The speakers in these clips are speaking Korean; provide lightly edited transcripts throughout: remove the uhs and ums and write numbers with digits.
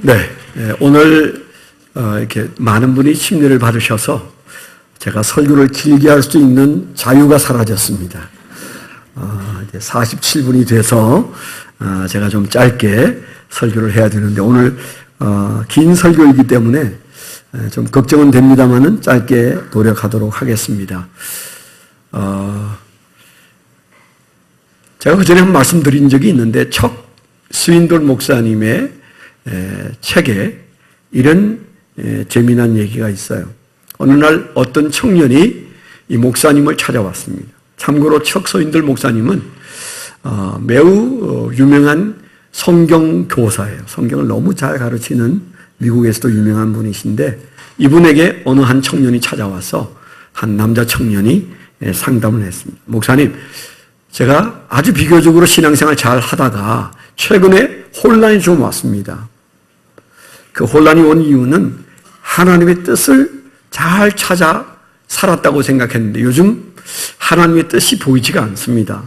네, 오늘 이렇게 많은 분이 침례를 받으셔서 제가 설교를 길게 할 수 있는 자유가 사라졌습니다. 이제 47분이 돼서 제가 좀 짧게 설교를 해야 되는데 오늘 긴 설교이기 때문에 좀 걱정은 됩니다만은 짧게 노력하도록 하겠습니다. 제가 그전에 한 말씀 드린 적이 있는데 척 스윈돌 목사님의 책에 이런 재미난 얘기가 있어요. 어느 날 어떤 청년이 이 목사님을 찾아왔습니다. 참고로 척 스윈돌 목사님은 매우 유명한 성경 교사예요. 성경을 너무 잘 가르치는 미국에서도 유명한 분이신데 이분에게 어느 한 청년이 찾아와서 한 남자 청년이 상담을 했습니다. 목사님, 제가 아주 비교적으로 신앙생활 잘 하다가 최근에 혼란이 좀 왔습니다. 그 혼란이 온 이유는 하나님의 뜻을 잘 찾아 살았다고 생각했는데 요즘 하나님의 뜻이 보이지가 않습니다.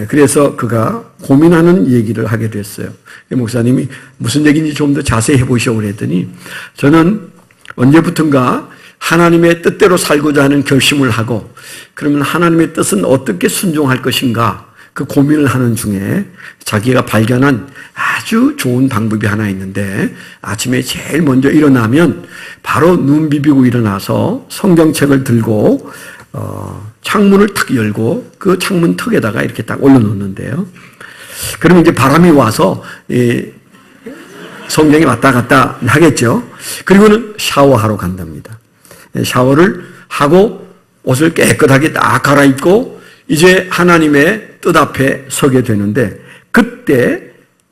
그래서 그가 고민하는 얘기를 하게 됐어요. 목사님이 무슨 얘기인지 좀 더 자세히 해보시오 그랬더니 저는 언제부턴가 하나님의 뜻대로 살고자 하는 결심을 하고 그러면 하나님의 뜻은 어떻게 순종할 것인가 그 고민을 하는 중에 자기가 발견한 아주 좋은 방법이 하나 있는데 아침에 제일 먼저 일어나면 바로 눈 비비고 일어나서 성경책을 들고 창문을 탁 열고 그 창문 턱에다가 이렇게 딱 올려놓는데요. 그러면 이제 바람이 와서 성경이 왔다 갔다 하겠죠. 그리고는 샤워하러 간답니다. 샤워를 하고 옷을 깨끗하게 딱 갈아입고 이제 하나님의 뜻 앞에 서게 되는데 그때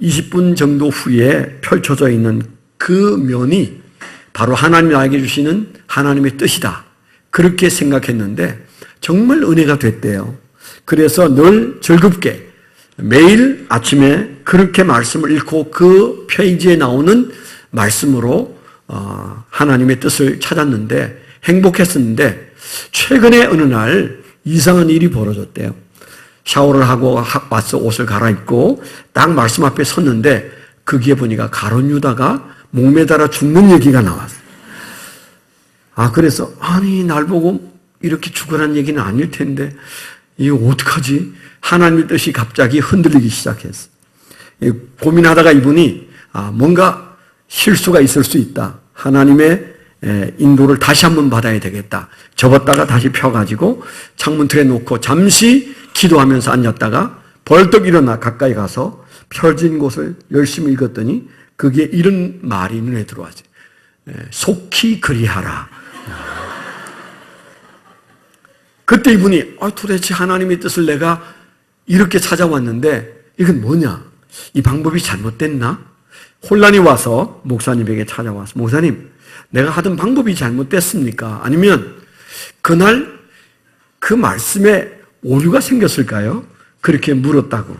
20분 정도 후에 펼쳐져 있는 그 면이 바로 하나님이 나에게 주시는 하나님의 뜻이다. 그렇게 생각했는데 정말 은혜가 됐대요. 그래서 늘 즐겁게 매일 아침에 그렇게 말씀을 읽고 그 페이지에 나오는 말씀으로 하나님의 뜻을 찾았는데 행복했었는데 최근에 어느 날 이상한 일이 벌어졌대요. 샤워를 하고 와서 옷을 갈아입고 딱 말씀 앞에 섰는데 거기에 보니까 가룟 유다가 목매달아 죽는 얘기가 나왔어요. 그래서 아니 날 보고 이렇게 죽으라는 얘기는 아닐 텐데 이거 어떡하지? 하나님의 뜻이 갑자기 흔들리기 시작했어. 고민하다가 이분이 뭔가 실수가 있을 수 있다. 하나님의 인도를 다시 한번 받아야 되겠다. 접었다가 다시 펴가지고 창문 틀에 놓고 잠시 기도하면서 앉았다가 벌떡 일어나 가까이 가서 펴진 곳을 열심히 읽었더니 거기에 이런 말이 눈에 들어와지. 속히 그리하라. 그때 이분이 도대체 하나님의 뜻을 내가 이렇게 찾아왔는데 이건 뭐냐? 이 방법이 잘못됐나? 혼란이 와서 목사님에게 찾아와서 목사님, 내가 하던 방법이 잘못됐습니까? 아니면 그날 그 말씀에 오류가 생겼을까요? 그렇게 물었다고.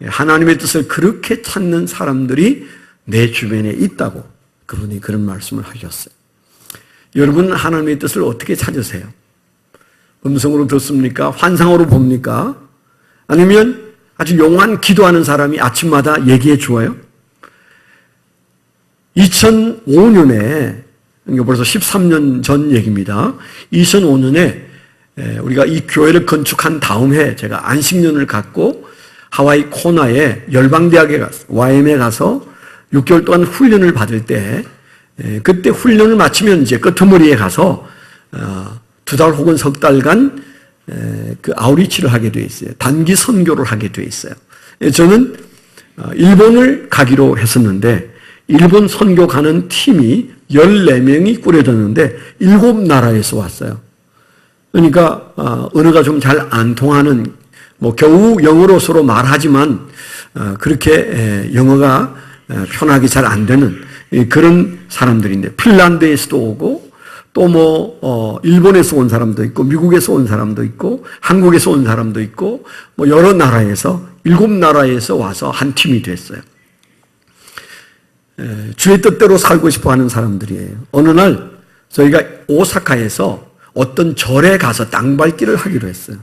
하나님의 뜻을 그렇게 찾는 사람들이 내 주변에 있다고 그분이 그런 말씀을 하셨어요. 여러분 하나님의 뜻을 어떻게 찾으세요? 음성으로 듣습니까? 환상으로 봅니까? 아니면 아주 용한 기도하는 사람이 아침마다 얘기해 주어요? 2005년에 이게 벌써 13년 전 얘기입니다. 2005년에 우리가 이 교회를 건축한 다음 해 제가 안식년을 갖고 하와이 코나에 열방대학에 가서 YM에 가서 6개월 동안 훈련을 받을 때 그때 훈련을 마치면 이제 끄트머리에 가서 2달 혹은 석 달간 그 아우리치를 하게 돼 있어요. 단기 선교를 하게 돼 있어요. 저는 일본을 가기로 했었는데 일본 선교 가는 팀이 14명이 꾸려졌는데 7나라에서 왔어요. 그러니까 언어가 좀 잘 안 통하는 겨우 영어로 서로 말하지만 그렇게 영어가 편하게 잘 안 되는 그런 사람들인데 핀란드에서도 오고 또 일본에서 온 사람도 있고 미국에서 온 사람도 있고 한국에서 온 사람도 있고 여러 나라에서 7나라에서 와서 한 팀이 됐어요. 주의 뜻대로 살고 싶어 하는 사람들이에요. 어느 날 저희가 오사카에서 어떤 절에 가서 땅밟기를 하기로 했어요.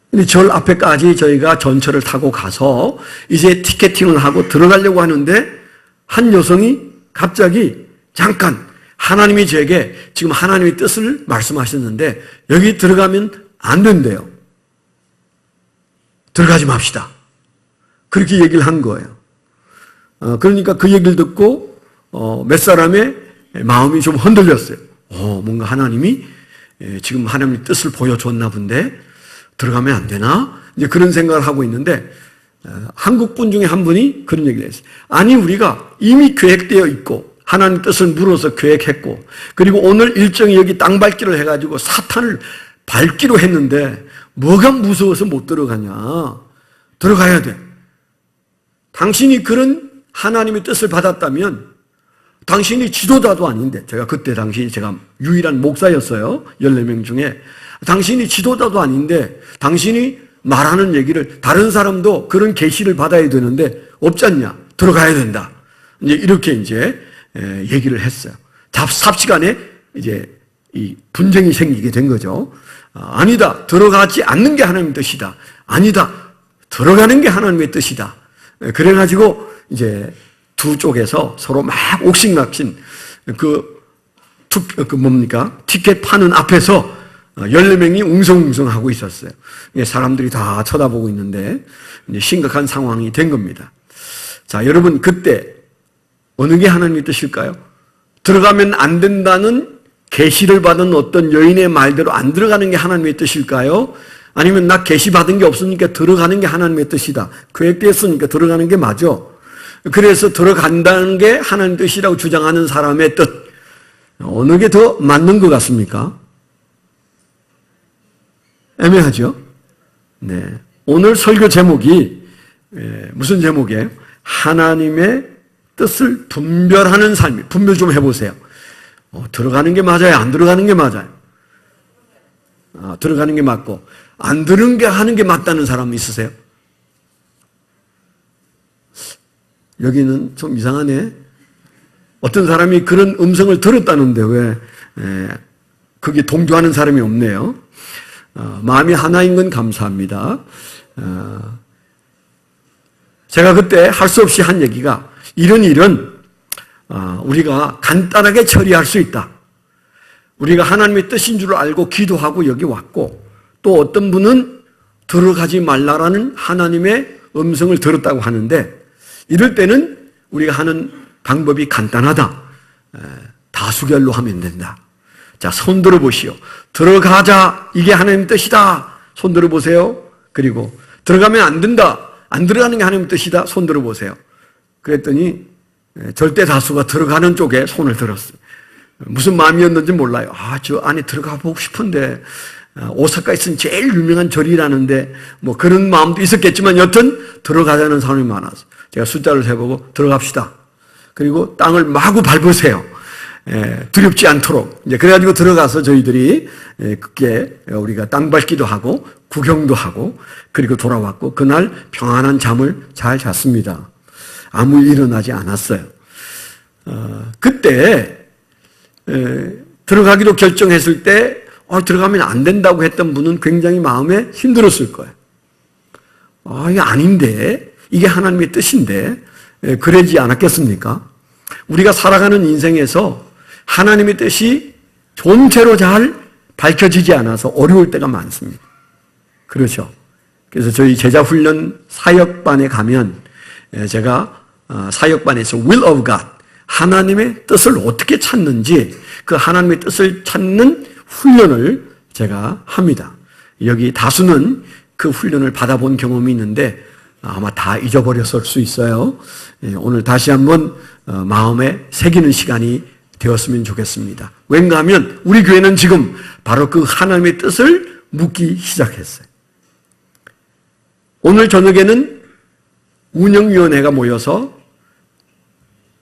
근데 절 앞에까지 저희가 전철을 타고 가서 이제 티켓팅을 하고 들어가려고 하는데 한 여성이 갑자기 잠깐 하나님이 제게 지금 하나님의 뜻을 말씀하셨는데 여기 들어가면 안 된대요. 들어가지 맙시다. 그렇게 얘기를 한 거예요. 그러니까 그 얘기를 듣고 몇 사람의 마음이 좀 흔들렸어요. 뭔가 하나님이 지금 하나님의 뜻을 보여줬나 본데 들어가면 안 되나? 이제 그런 생각을 하고 있는데 한국 분 중에 한 분이 그런 얘기를 했어요. 아니 우리가 이미 계획되어 있고 하나님 뜻을 물어서 계획했고 그리고 오늘 일정이 여기 땅 밟기를 해가지고 사탄을 밟기로 했는데 뭐가 무서워서 못 들어가냐. 들어가야 돼. 당신이 그런 하나님의 뜻을 받았다면 당신이 지도자도 아닌데 제가 그때 당시 제가 유일한 목사였어요. 14명 중에. 당신이 지도자도 아닌데 당신이 말하는 얘기를 다른 사람도 그런 계시를 받아야 되는데 없지 않냐. 들어가야 된다. 이렇게 이제 얘기를 했어요. 삽시간에 이제 이 분쟁이 생기게 된 거죠. 아니다. 들어가지 않는 게 하나님의 뜻이다. 아니다. 들어가는 게 하나님의 뜻이다. 그래가지고 이제 두 쪽에서 서로 막 옥신각신 티켓 파는 앞에서 14명이 웅성웅성하고 있었어요. 사람들이 다 쳐다보고 있는데 이제 심각한 상황이 된 겁니다. 자, 여러분 그때 어느 게 하나님의 뜻일까요? 들어가면 안 된다는 계시를 받은 어떤 여인의 말대로 안 들어가는 게 하나님의 뜻일까요? 아니면 나 계시 받은 게 없으니까 들어가는 게 하나님의 뜻이다. 계획됐으니까 들어가는 게 맞아. 그래서 들어간다는 게 하나님의 뜻이라고 주장하는 사람의 뜻. 어느 게 더 맞는 것 같습니까? 애매하죠? 네. 오늘 설교 제목이 무슨 제목이에요? 하나님의 뜻을 분별하는 삶이. 분별 좀 해보세요. 들어가는 게 맞아요? 안 들어가는 게 맞아요? 들어가는 게 맞고 안 들은 게 하는 게 맞다는 사람 있으세요? 여기는 좀 이상하네. 어떤 사람이 그런 음성을 들었다는데 왜 거기에 동조하는 사람이 없네요. 마음이 하나인 건 감사합니다. 제가 그때 할 수 없이 한 얘기가 이런 일은 우리가 간단하게 처리할 수 있다. 우리가 하나님의 뜻인 줄 알고 기도하고 여기 왔고 또 어떤 분은 들어가지 말라라는 하나님의 음성을 들었다고 하는데 이럴 때는 우리가 하는 방법이 간단하다. 다수결로 하면 된다. 자, 손 들어보시오. 들어가자. 이게 하나님의 뜻이다. 손 들어보세요. 그리고 들어가면 안 된다. 안 들어가는 게 하나님의 뜻이다. 손 들어보세요. 그랬더니 절대 다수가 들어가는 쪽에 손을 들었어요. 무슨 마음이었는지 몰라요. 저 안에 들어가 보고 싶은데 오사카에서는 제일 유명한 절이라는데 뭐 그런 마음도 있었겠지만 여튼 들어가자는 사람이 많았어요. 제가 숫자를 세보고 들어갑시다. 그리고 땅을 마구 밟으세요. 두렵지 않도록. 이제 그래가지고 들어가서 저희들이 그게 우리가 땅 밟기도 하고 구경도 하고 그리고 돌아왔고 그날 평안한 잠을 잘 잤습니다. 아무 일 일어나지 않았어요. 그때 들어가기로 결정했을 때 들어가면 안 된다고 했던 분은 굉장히 마음에 힘들었을 거예요. 이게 아닌데 이게 하나님의 뜻인데 그러지 않았겠습니까? 우리가 살아가는 인생에서 하나님의 뜻이 전체로 잘 밝혀지지 않아서 어려울 때가 많습니다. 그렇죠? 그래서 저희 제자훈련 사역반에 가면 제가 사역반에서 will of God, 하나님의 뜻을 어떻게 찾는지 그 하나님의 뜻을 찾는 훈련을 제가 합니다. 여기 다수는 그 훈련을 받아본 경험이 있는데 아마 다 잊어버렸을 수 있어요. 오늘 다시 한번 마음에 새기는 시간이 되었으면 좋겠습니다. 왠가 하면 우리 교회는 지금 바로 그 하나님의 뜻을 묻기 시작했어요. 오늘 저녁에는 운영위원회가 모여서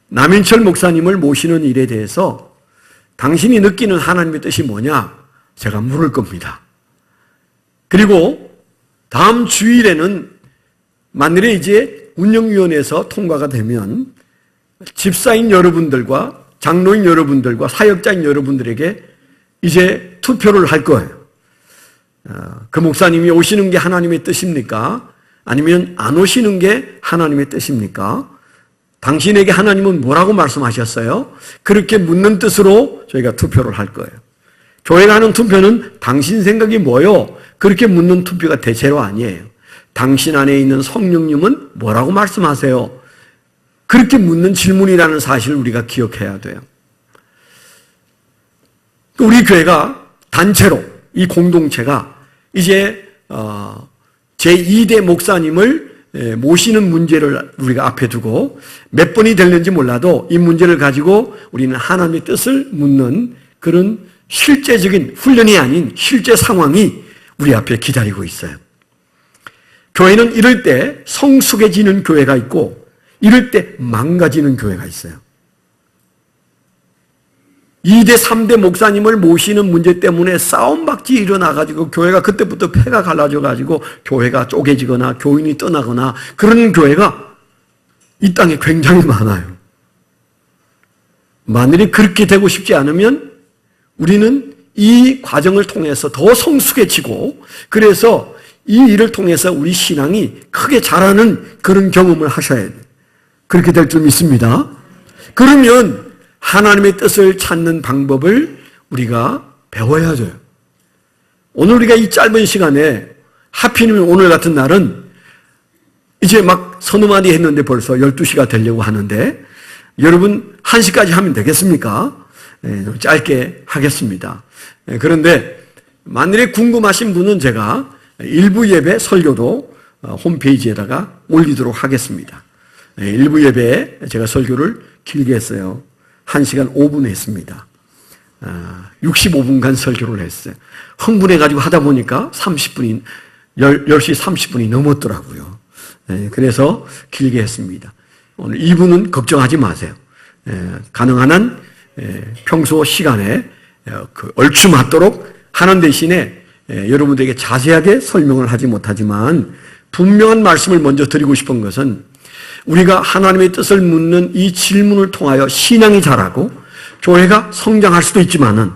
남인철 목사님을 모시는 일에 대해서 당신이 느끼는 하나님의 뜻이 뭐냐? 제가 물을 겁니다. 그리고 다음 주일에는 만일에 이제 운영위원회에서 통과가 되면 집사인 여러분들과 장로인 여러분들과 사역자인 여러분들에게 이제 투표를 할 거예요. 그 목사님이 오시는 게 하나님의 뜻입니까? 아니면 안 오시는 게 하나님의 뜻입니까? 당신에게 하나님은 뭐라고 말씀하셨어요? 그렇게 묻는 뜻으로 저희가 투표를 할 거예요. 교회가 하는 투표는 당신 생각이 뭐요? 그렇게 묻는 투표가 대체로 아니에요. 당신 안에 있는 성령님은 뭐라고 말씀하세요? 그렇게 묻는 질문이라는 사실을 우리가 기억해야 돼요. 우리 교회가 단체로, 이 공동체가 이제 제2대 목사님을 모시는 문제를 우리가 앞에 두고 몇 번이 될는지 몰라도 이 문제를 가지고 우리는 하나님의 뜻을 묻는 그런 실제적인 훈련이 아닌 실제 상황이 우리 앞에 기다리고 있어요. 교회는 이럴 때 성숙해지는 교회가 있고 이럴 때 망가지는 교회가 있어요. 2대, 3대 목사님을 모시는 문제 때문에 싸움박지 일어나가지고 교회가 그때부터 패가 갈라져가지고 교회가 쪼개지거나 교인이 떠나거나 그런 교회가 이 땅에 굉장히 많아요. 만일에 그렇게 되고 싶지 않으면 우리는 이 과정을 통해서 더 성숙해지고 그래서 이 일을 통해서 우리 신앙이 크게 자라는 그런 경험을 하셔야 돼요. 그렇게 될 줄 믿습니다. 그러면 하나님의 뜻을 찾는 방법을 우리가 배워야 돼요. 오늘 우리가 이 짧은 시간에 하필이면 오늘 같은 날은 이제 막 서너 마디 했는데 벌써 12시가 되려고 하는데 여러분 1시까지 하면 되겠습니까? 짧게 하겠습니다. 그런데 만일에 궁금하신 분은 제가 일부 예배 설교도 홈페이지에다가 올리도록 하겠습니다. 일부 예배에 제가 설교를 길게 했어요. 1시간 5분 했습니다. 65분간 설교를 했어요. 흥분해가지고 하다 보니까 10시 30분이 넘었더라고요. 그래서 길게 했습니다. 오늘 2부는 걱정하지 마세요. 가능한 한 평소 시간에 얼추맞도록 하는 대신에 여러분들에게 자세하게 설명을 하지 못하지만 분명한 말씀을 먼저 드리고 싶은 것은 우리가 하나님의 뜻을 묻는 이 질문을 통하여 신앙이 자라고 교회가 성장할 수도 있지만은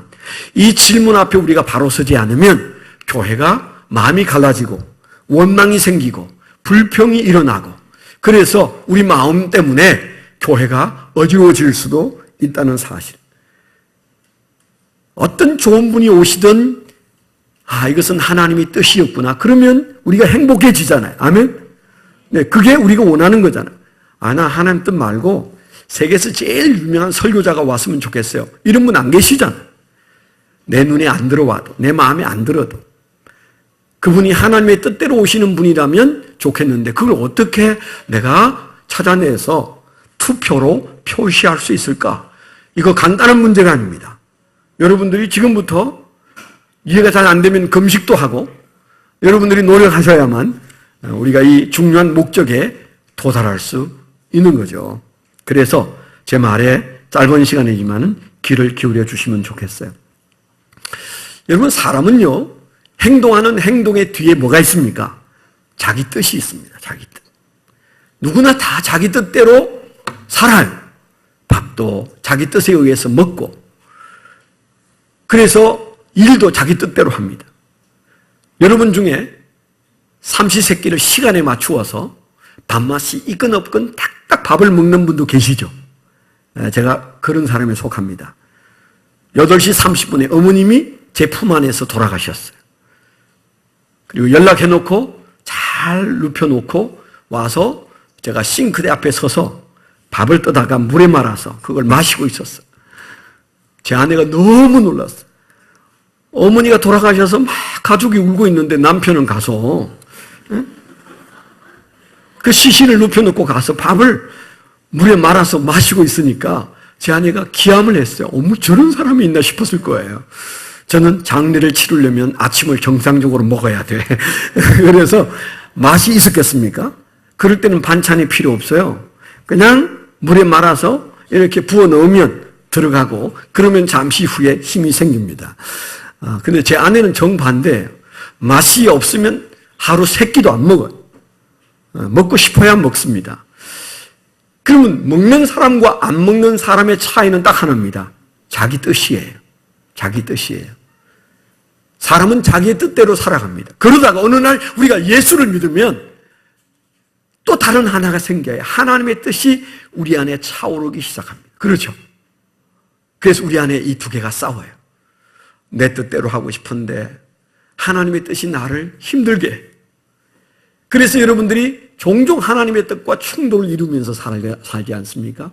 이 질문 앞에 우리가 바로 서지 않으면 교회가 마음이 갈라지고 원망이 생기고 불평이 일어나고 그래서 우리 마음 때문에 교회가 어지러워질 수도 있다는 사실. 어떤 좋은 분이 오시든 이것은 하나님의 뜻이었구나. 그러면 우리가 행복해지잖아요. 아멘? 네, 그게 우리가 원하는 거잖아요. 나 하나님 뜻 말고 세계에서 제일 유명한 설교자가 왔으면 좋겠어요. 이런 분 안 계시잖아요. 내 눈에 안 들어와도, 내 마음에 안 들어도. 그분이 하나님의 뜻대로 오시는 분이라면 좋겠는데 그걸 어떻게 내가 찾아내서 투표로 표시할 수 있을까? 이거 간단한 문제가 아닙니다. 여러분들이 지금부터 이해가 잘 안 되면 금식도 하고 여러분들이 노력하셔야만 우리가 이 중요한 목적에 도달할 수 있는 거죠. 그래서 제 말에 짧은 시간이지만 귀를 기울여 주시면 좋겠어요. 여러분 사람은요 행동하는 행동의 뒤에 뭐가 있습니까? 자기 뜻이 있습니다. 자기 뜻. 누구나 다 자기 뜻대로 살아요. 밥도 자기 뜻에 의해서 먹고 그래서 일도 자기 뜻대로 합니다. 여러분 중에 삼시세끼를 시간에 맞추어서 밥맛이 있건 없건 딱딱 밥을 먹는 분도 계시죠. 제가 그런 사람에 속합니다. 8시 30분에 어머님이 제 품 안에서 돌아가셨어요. 그리고 연락해놓고 잘 눕혀놓고 와서 제가 싱크대 앞에 서서 밥을 떠다가 물에 말아서 그걸 마시고 있었어요. 제 아내가 너무 놀랐어요. 어머니가 돌아가셔서 막 가족이 울고 있는데 남편은 가서 그 시신을 눕혀놓고 가서 밥을 물에 말아서 마시고 있으니까 제 아내가 기함을 했어요. 어머 저런 사람이 있나 싶었을 거예요. 저는 장례를 치르려면 아침을 정상적으로 먹어야 돼. 그래서 맛이 있었겠습니까? 그럴 때는 반찬이 필요 없어요. 그냥 물에 말아서 이렇게 부어 넣으면 들어가고 그러면 잠시 후에 힘이 생깁니다. 근데 제 아내는 정반대예요. 맛이 없으면 하루 3끼도 안 먹어요. 먹고 싶어야 먹습니다. 그러면 먹는 사람과 안 먹는 사람의 차이는 딱 하나입니다. 자기 뜻이에요. 자기 뜻이에요. 사람은 자기의 뜻대로 살아갑니다. 그러다가 어느 날 우리가 예수를 믿으면 또 다른 하나가 생겨야 하나님의 뜻이 우리 안에 차오르기 시작합니다. 그렇죠? 그래서 우리 안에 이 두 개가 싸워요. 내 뜻대로 하고 싶은데 하나님의 뜻이 나를 힘들게 해요. 그래서 여러분들이 종종 하나님의 뜻과 충돌을 이루면서 살지 않습니까?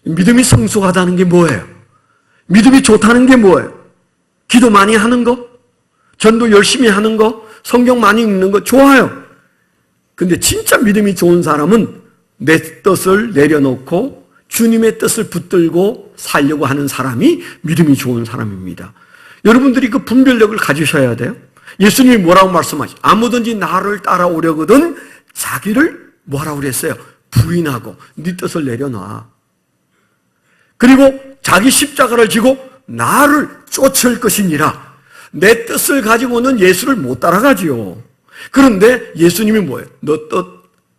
믿음이 성숙하다는 게 뭐예요? 믿음이 좋다는 게 뭐예요? 기도 많이 하는 거? 전도 열심히 하는 거? 성경 많이 읽는 거? 좋아요. 근데 진짜 믿음이 좋은 사람은 내 뜻을 내려놓고 주님의 뜻을 붙들고 살려고 하는 사람이 믿음이 좋은 사람입니다. 여러분들이 그 분별력을 가지셔야 돼요. 예수님이 뭐라고 말씀하시죠? 아무든지 나를 따라오려거든 자기를 뭐라고 그랬어요? 부인하고 네 뜻을 내려놔. 그리고 자기 십자가를 지고 나를 쫓을 것이니라. 내 뜻을 가지고는 예수를 못 따라가지요. 그런데 예수님이 뭐예요?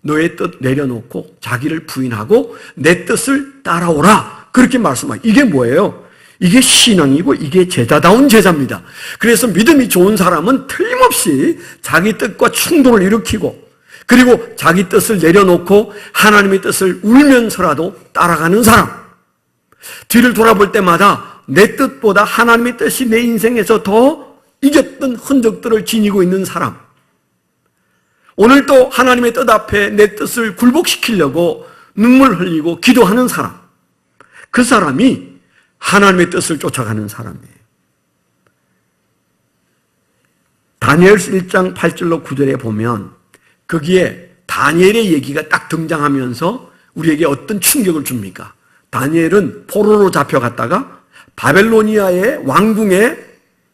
너의 뜻 내려놓고 자기를 부인하고 내 뜻을 따라오라. 그렇게 말씀하죠. 이게 뭐예요? 이게 신앙이고 이게 제자다운 제자입니다. 그래서 믿음이 좋은 사람은 틀림없이 자기 뜻과 충돌을 일으키고 그리고 자기 뜻을 내려놓고 하나님의 뜻을 울면서라도 따라가는 사람. 뒤를 돌아볼 때마다 내 뜻보다 하나님의 뜻이 내 인생에서 더 이겼던 흔적들을 지니고 있는 사람. 오늘도 하나님의 뜻 앞에 내 뜻을 굴복시키려고 눈물 흘리고 기도하는 사람. 그 사람이 하나님의 뜻을 쫓아가는 사람이에요. 다니엘서 1장 8절로 9절에 보면 거기에 다니엘의 얘기가 딱 등장하면서 우리에게 어떤 충격을 줍니까? 다니엘은 포로로 잡혀갔다가 바벨로니아의 왕궁에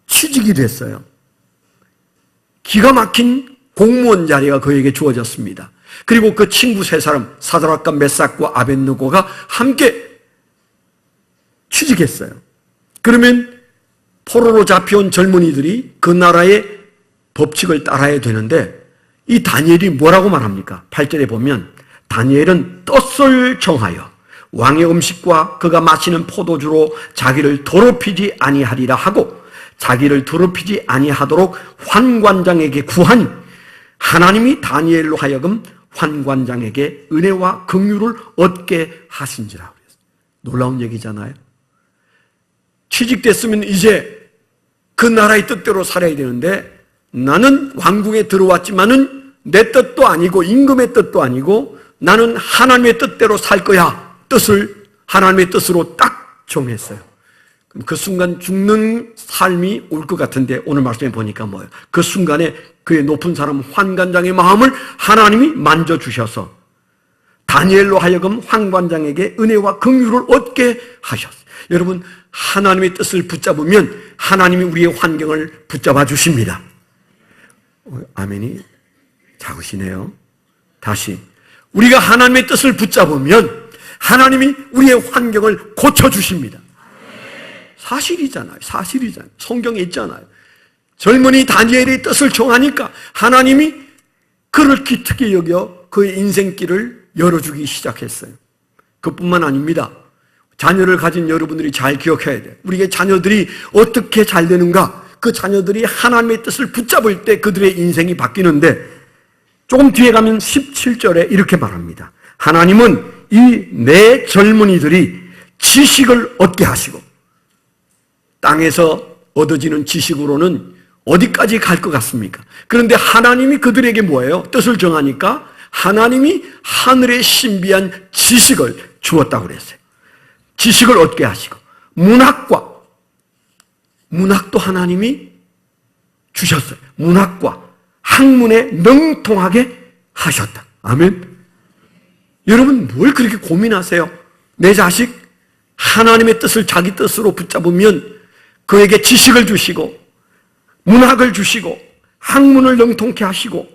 취직이 됐어요. 기가 막힌 공무원 자리가 그에게 주어졌습니다. 그리고 그 친구 세 사람 사드락과 메삭과 아벳느고가 함께 취직했어요. 그러면 포로로 잡혀온 젊은이들이 그 나라의 법칙을 따라야 되는데 이 다니엘이 뭐라고 말합니까? 8절에 보면 다니엘은 뜻을 정하여 왕의 음식과 그가 마시는 포도주로 자기를 더럽히지 아니하리라 하고 자기를 더럽히지 아니하도록 환관장에게 구하니 하나님이 다니엘로 하여금 환관장에게 은혜와 긍휼을 얻게 하신지라. 그랬어요. 놀라운 얘기잖아요. 취직됐으면 이제 그 나라의 뜻대로 살아야 되는데 나는 왕궁에 들어왔지만은 내 뜻도 아니고 임금의 뜻도 아니고 나는 하나님의 뜻대로 살 거야. 뜻을 하나님의 뜻으로 딱 정했어요. 그럼 그 순간 죽는 삶이 올 것 같은데 오늘 말씀에 보니까 뭐예요? 그 순간에 그의 높은 사람 환관장의 마음을 하나님이 만져주셔서 다니엘로 하여금 환관장에게 은혜와 긍휼을 얻게 하셨어요. 여러분 하나님의 뜻을 붙잡으면 하나님이 우리의 환경을 붙잡아 주십니다. 아멘이 작으시네요. 다시 우리가 하나님의 뜻을 붙잡으면 하나님이 우리의 환경을 고쳐주십니다. 사실이잖아요. 사실이잖아요. 성경에 있잖아요. 젊은이 다니엘의 뜻을 정하니까 하나님이 그를 기특히 여겨 그의 인생길을 열어주기 시작했어요. 그뿐만 아닙니다. 자녀를 가진 여러분들이 잘 기억해야 돼요. 우리의 자녀들이 어떻게 잘 되는가? 그 자녀들이 하나님의 뜻을 붙잡을 때 그들의 인생이 바뀌는데 조금 뒤에 가면 17절에 이렇게 말합니다. 하나님은 이 내 젊은이들이 지식을 얻게 하시고 땅에서 얻어지는 지식으로는 어디까지 갈 것 같습니까? 그런데 하나님이 그들에게 뭐예요? 뜻을 정하니까 하나님이 하늘의 신비한 지식을 주었다고 그랬어요. 지식을 얻게 하시고 문학도 하나님이 주셨어요. 문학과 학문에 능통하게 하셨다. 아멘. 여러분 뭘 그렇게 고민하세요? 내 자식 하나님의 뜻을 자기 뜻으로 붙잡으면 그에게 지식을 주시고 문학을 주시고 학문을 능통케 하시고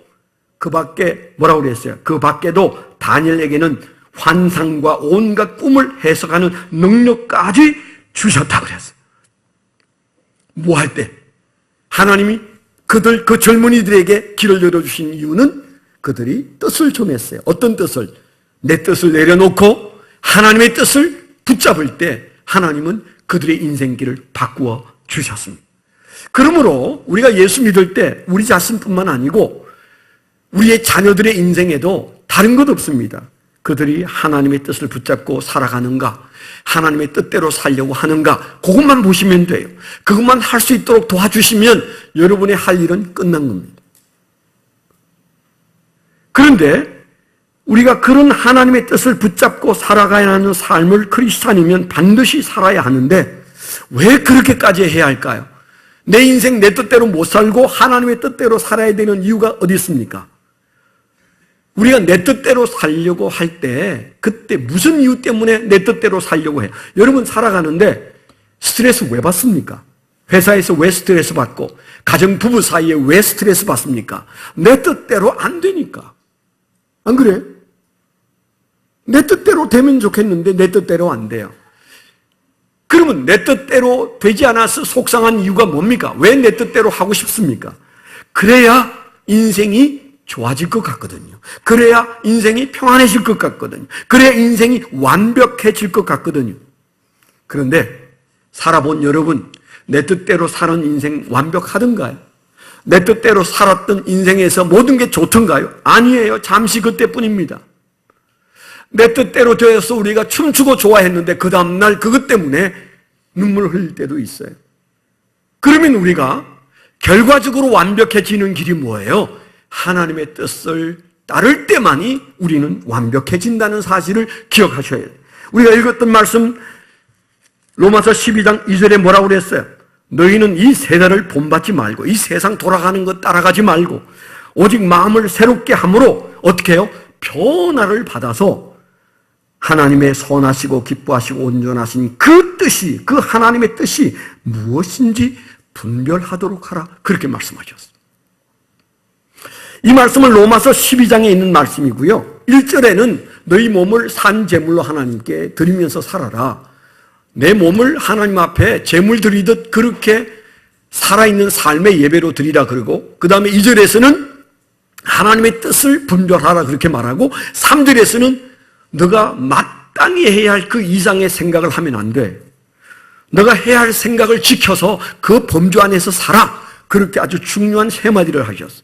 그 밖에 뭐라고 그랬어요? 그 밖에도 다니엘에게는 환상과 온갖 꿈을 해석하는 능력까지 주셨다고 그랬어요. 뭐 할 때? 하나님이 그 젊은이들에게 길을 열어주신 이유는 그들이 뜻을 정했어요. 어떤 뜻을? 내 뜻을 내려놓고 하나님의 뜻을 붙잡을 때 하나님은 그들의 인생길을 바꾸어 주셨습니다. 그러므로 우리가 예수 믿을 때 우리 자신뿐만 아니고 우리의 자녀들의 인생에도 다른 것 없습니다. 그들이 하나님의 뜻을 붙잡고 살아가는가, 하나님의 뜻대로 살려고 하는가, 그것만 보시면 돼요. 그것만 할 수 있도록 도와주시면 여러분의 할 일은 끝난 겁니다. 그런데 우리가 그런 하나님의 뜻을 붙잡고 살아가야 하는 삶을 크리스찬이면 반드시 살아야 하는데 왜 그렇게까지 해야 할까요? 내 인생 내 뜻대로 못 살고 하나님의 뜻대로 살아야 되는 이유가 어디 있습니까? 우리가 내 뜻대로 살려고 할 때 그때 무슨 이유 때문에 내 뜻대로 살려고 해요? 여러분 살아가는데 스트레스 왜 받습니까? 회사에서 왜 스트레스 받고 가정 부부 사이에 왜 스트레스 받습니까? 내 뜻대로 안 되니까. 안 그래? 내 뜻대로 되면 좋겠는데 내 뜻대로 안 돼요. 그러면 내 뜻대로 되지 않아서 속상한 이유가 뭡니까? 왜 내 뜻대로 하고 싶습니까? 그래야 인생이 좋아질 것 같거든요. 그래야 인생이 평안해질 것 같거든요. 그래야 인생이 완벽해질 것 같거든요. 그런데 살아본 여러분, 내 뜻대로 사는 인생 완벽하던가요? 내 뜻대로 살았던 인생에서 모든 게 좋던가요? 아니에요. 잠시 그때뿐입니다. 내 뜻대로 되어서 우리가 춤추고 좋아했는데 그 다음날 그것 때문에 눈물 흘릴 때도 있어요. 그러면 우리가 결과적으로 완벽해지는 길이 뭐예요? 하나님의 뜻을 따를 때만이 우리는 완벽해진다는 사실을 기억하셔야 돼요. 우리가 읽었던 말씀 로마서 12장 2절에 뭐라고 그랬어요? 너희는 이 세대를 본받지 말고 이 세상 돌아가는 것 따라가지 말고 오직 마음을 새롭게 함으로 어떻게 해요? 변화를 받아서 하나님의 선하시고 기뻐하시고 온전하신 그 뜻이, 그 하나님의 뜻이 무엇인지 분별하도록 하라. 그렇게 말씀하셨어요. 이 말씀은 로마서 12장에 있는 말씀이고요. 1절에는 너희 몸을 산 제물로 하나님께 드리면서 살아라. 내 몸을 하나님 앞에 제물 드리듯 그렇게 살아있는 삶의 예배로 드리라 그러고, 그 다음에 2절에서는 하나님의 뜻을 분별하라 그렇게 말하고, 3절에서는 너가 마땅히 해야 할 그 이상의 생각을 하면 안 돼. 너가 해야 할 생각을 지켜서 그 범주 안에서 살아. 그렇게 아주 중요한 세 마디를 하셨어요.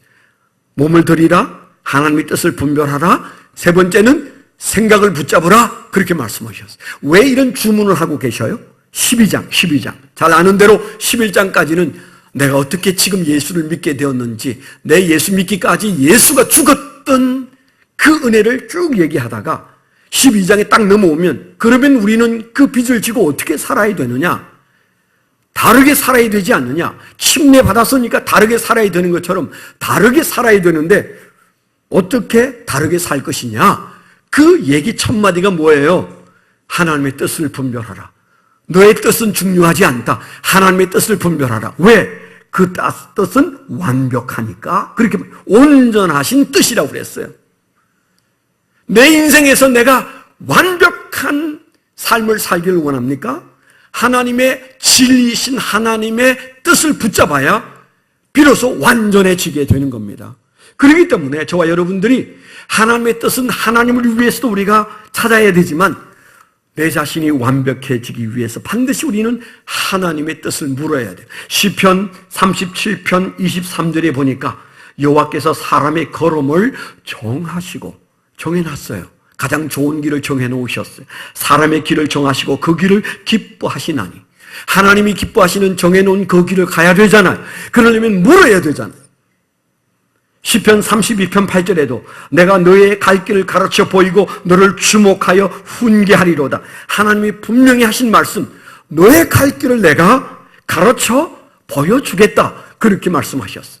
몸을 드리라, 하나님의 뜻을 분별하라, 세 번째는 생각을 붙잡으라. 그렇게 말씀하셨어요. 왜 이런 주문을 하고 계셔요? 12장. 잘 아는 대로 11장까지는 내가 어떻게 지금 예수를 믿게 되었는지, 내 예수 믿기까지 예수가 죽었던 그 은혜를 쭉 얘기하다가 12장에 딱 넘어오면 그러면 우리는 그 빚을 지고 어떻게 살아야 되느냐? 다르게 살아야 되지 않느냐? 침례 받았으니까 다르게 살아야 되는 것처럼 다르게 살아야 되는데 어떻게 다르게 살 것이냐? 그 얘기 첫 마디가 뭐예요? 하나님의 뜻을 분별하라. 너의 뜻은 중요하지 않다. 하나님의 뜻을 분별하라. 왜? 그 뜻은 완벽하니까. 그렇게 온전하신 뜻이라고 그랬어요. 내 인생에서 내가 완벽한 삶을 살기를 원합니까? 하나님의 진리이신 하나님의 뜻을 붙잡아야 비로소 완전해지게 되는 겁니다. 그렇기 때문에 저와 여러분들이 하나님의 뜻은 하나님을 위해서도 우리가 찾아야 되지만 내 자신이 완벽해지기 위해서 반드시 우리는 하나님의 뜻을 물어야 돼요. 시편 37편 23절에 보니까 여호와께서 사람의 걸음을 정해놨어요. 가장 좋은 길을 정해놓으셨어요. 사람의 길을 정하시고 그 길을 기뻐하시나니, 하나님이 기뻐하시는 정해놓은 그 길을 가야 되잖아요. 그러려면 물어야 되잖아요. 시편 32편 8절에도 내가 너의 갈 길을 가르쳐 보이고 너를 주목하여 훈계하리로다. 하나님이 분명히 하신 말씀, 너의 갈 길을 내가 가르쳐 보여주겠다. 그렇게 말씀하셨어요.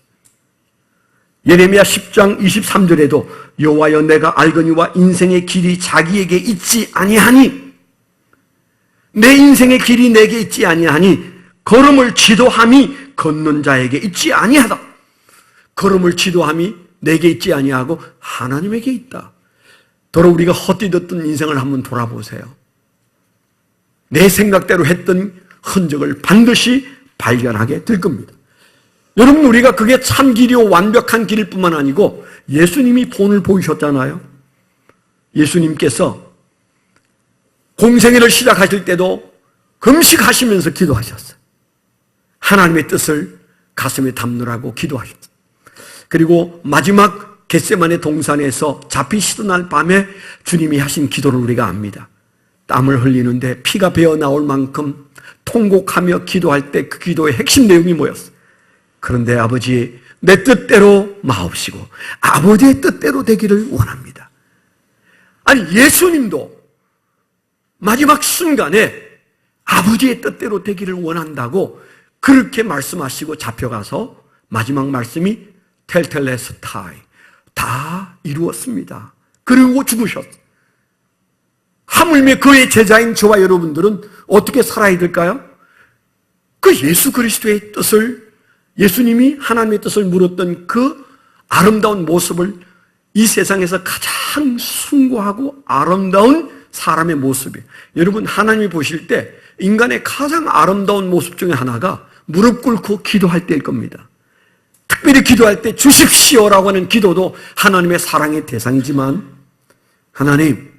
예레미야 10장 23절에도 여호와여 내가 알거니와 인생의 길이 자기에게 있지 아니하니, 내 인생의 길이 내게 있지 아니하니 걸음을 지도함이 걷는 자에게 있지 아니하다. 걸음을 지도함이 내게 있지 아니하고 하나님에게 있다. 더러 우리가 헛디뎠던 인생을 한번 돌아보세요. 내 생각대로 했던 흔적을 반드시 발견하게 될 겁니다. 여러분, 우리가 그게 참 길이요 완벽한 길일 뿐만 아니고 예수님이 본을 보이셨잖아요. 예수님께서 공생애를 시작하실 때도 금식하시면서 기도하셨어요. 하나님의 뜻을 가슴에 담느라고 기도하셨어요. 그리고 마지막 겟세마네 동산에서 잡히시던 날 밤에 주님이 하신 기도를 우리가 압니다. 땀을 흘리는데 피가 배어 나올 만큼 통곡하며 기도할 때 그 기도의 핵심 내용이 뭐였어요? 그런데 아버지, 내 뜻대로 마옵시고 아버지의 뜻대로 되기를 원합니다. 아니, 예수님도 마지막 순간에 아버지의 뜻대로 되기를 원한다고 그렇게 말씀하시고 잡혀가서 마지막 말씀이 텔텔레스타이, 다 이루었습니다. 그리고 죽으셨어요. 하물며 그의 제자인 저와 여러분들은 어떻게 살아야 될까요? 그 예수 그리스도의 뜻을, 예수님이 하나님의 뜻을 물었던 그 아름다운 모습을 이 세상에서 가장 숭고하고 아름다운 사람의 모습이에요. 여러분, 하나님이 보실 때 인간의 가장 아름다운 모습 중에 하나가 무릎 꿇고 기도할 때일 겁니다. 특별히 기도할 때 주십시오라고 하는 기도도 하나님의 사랑의 대상이지만, 하나님,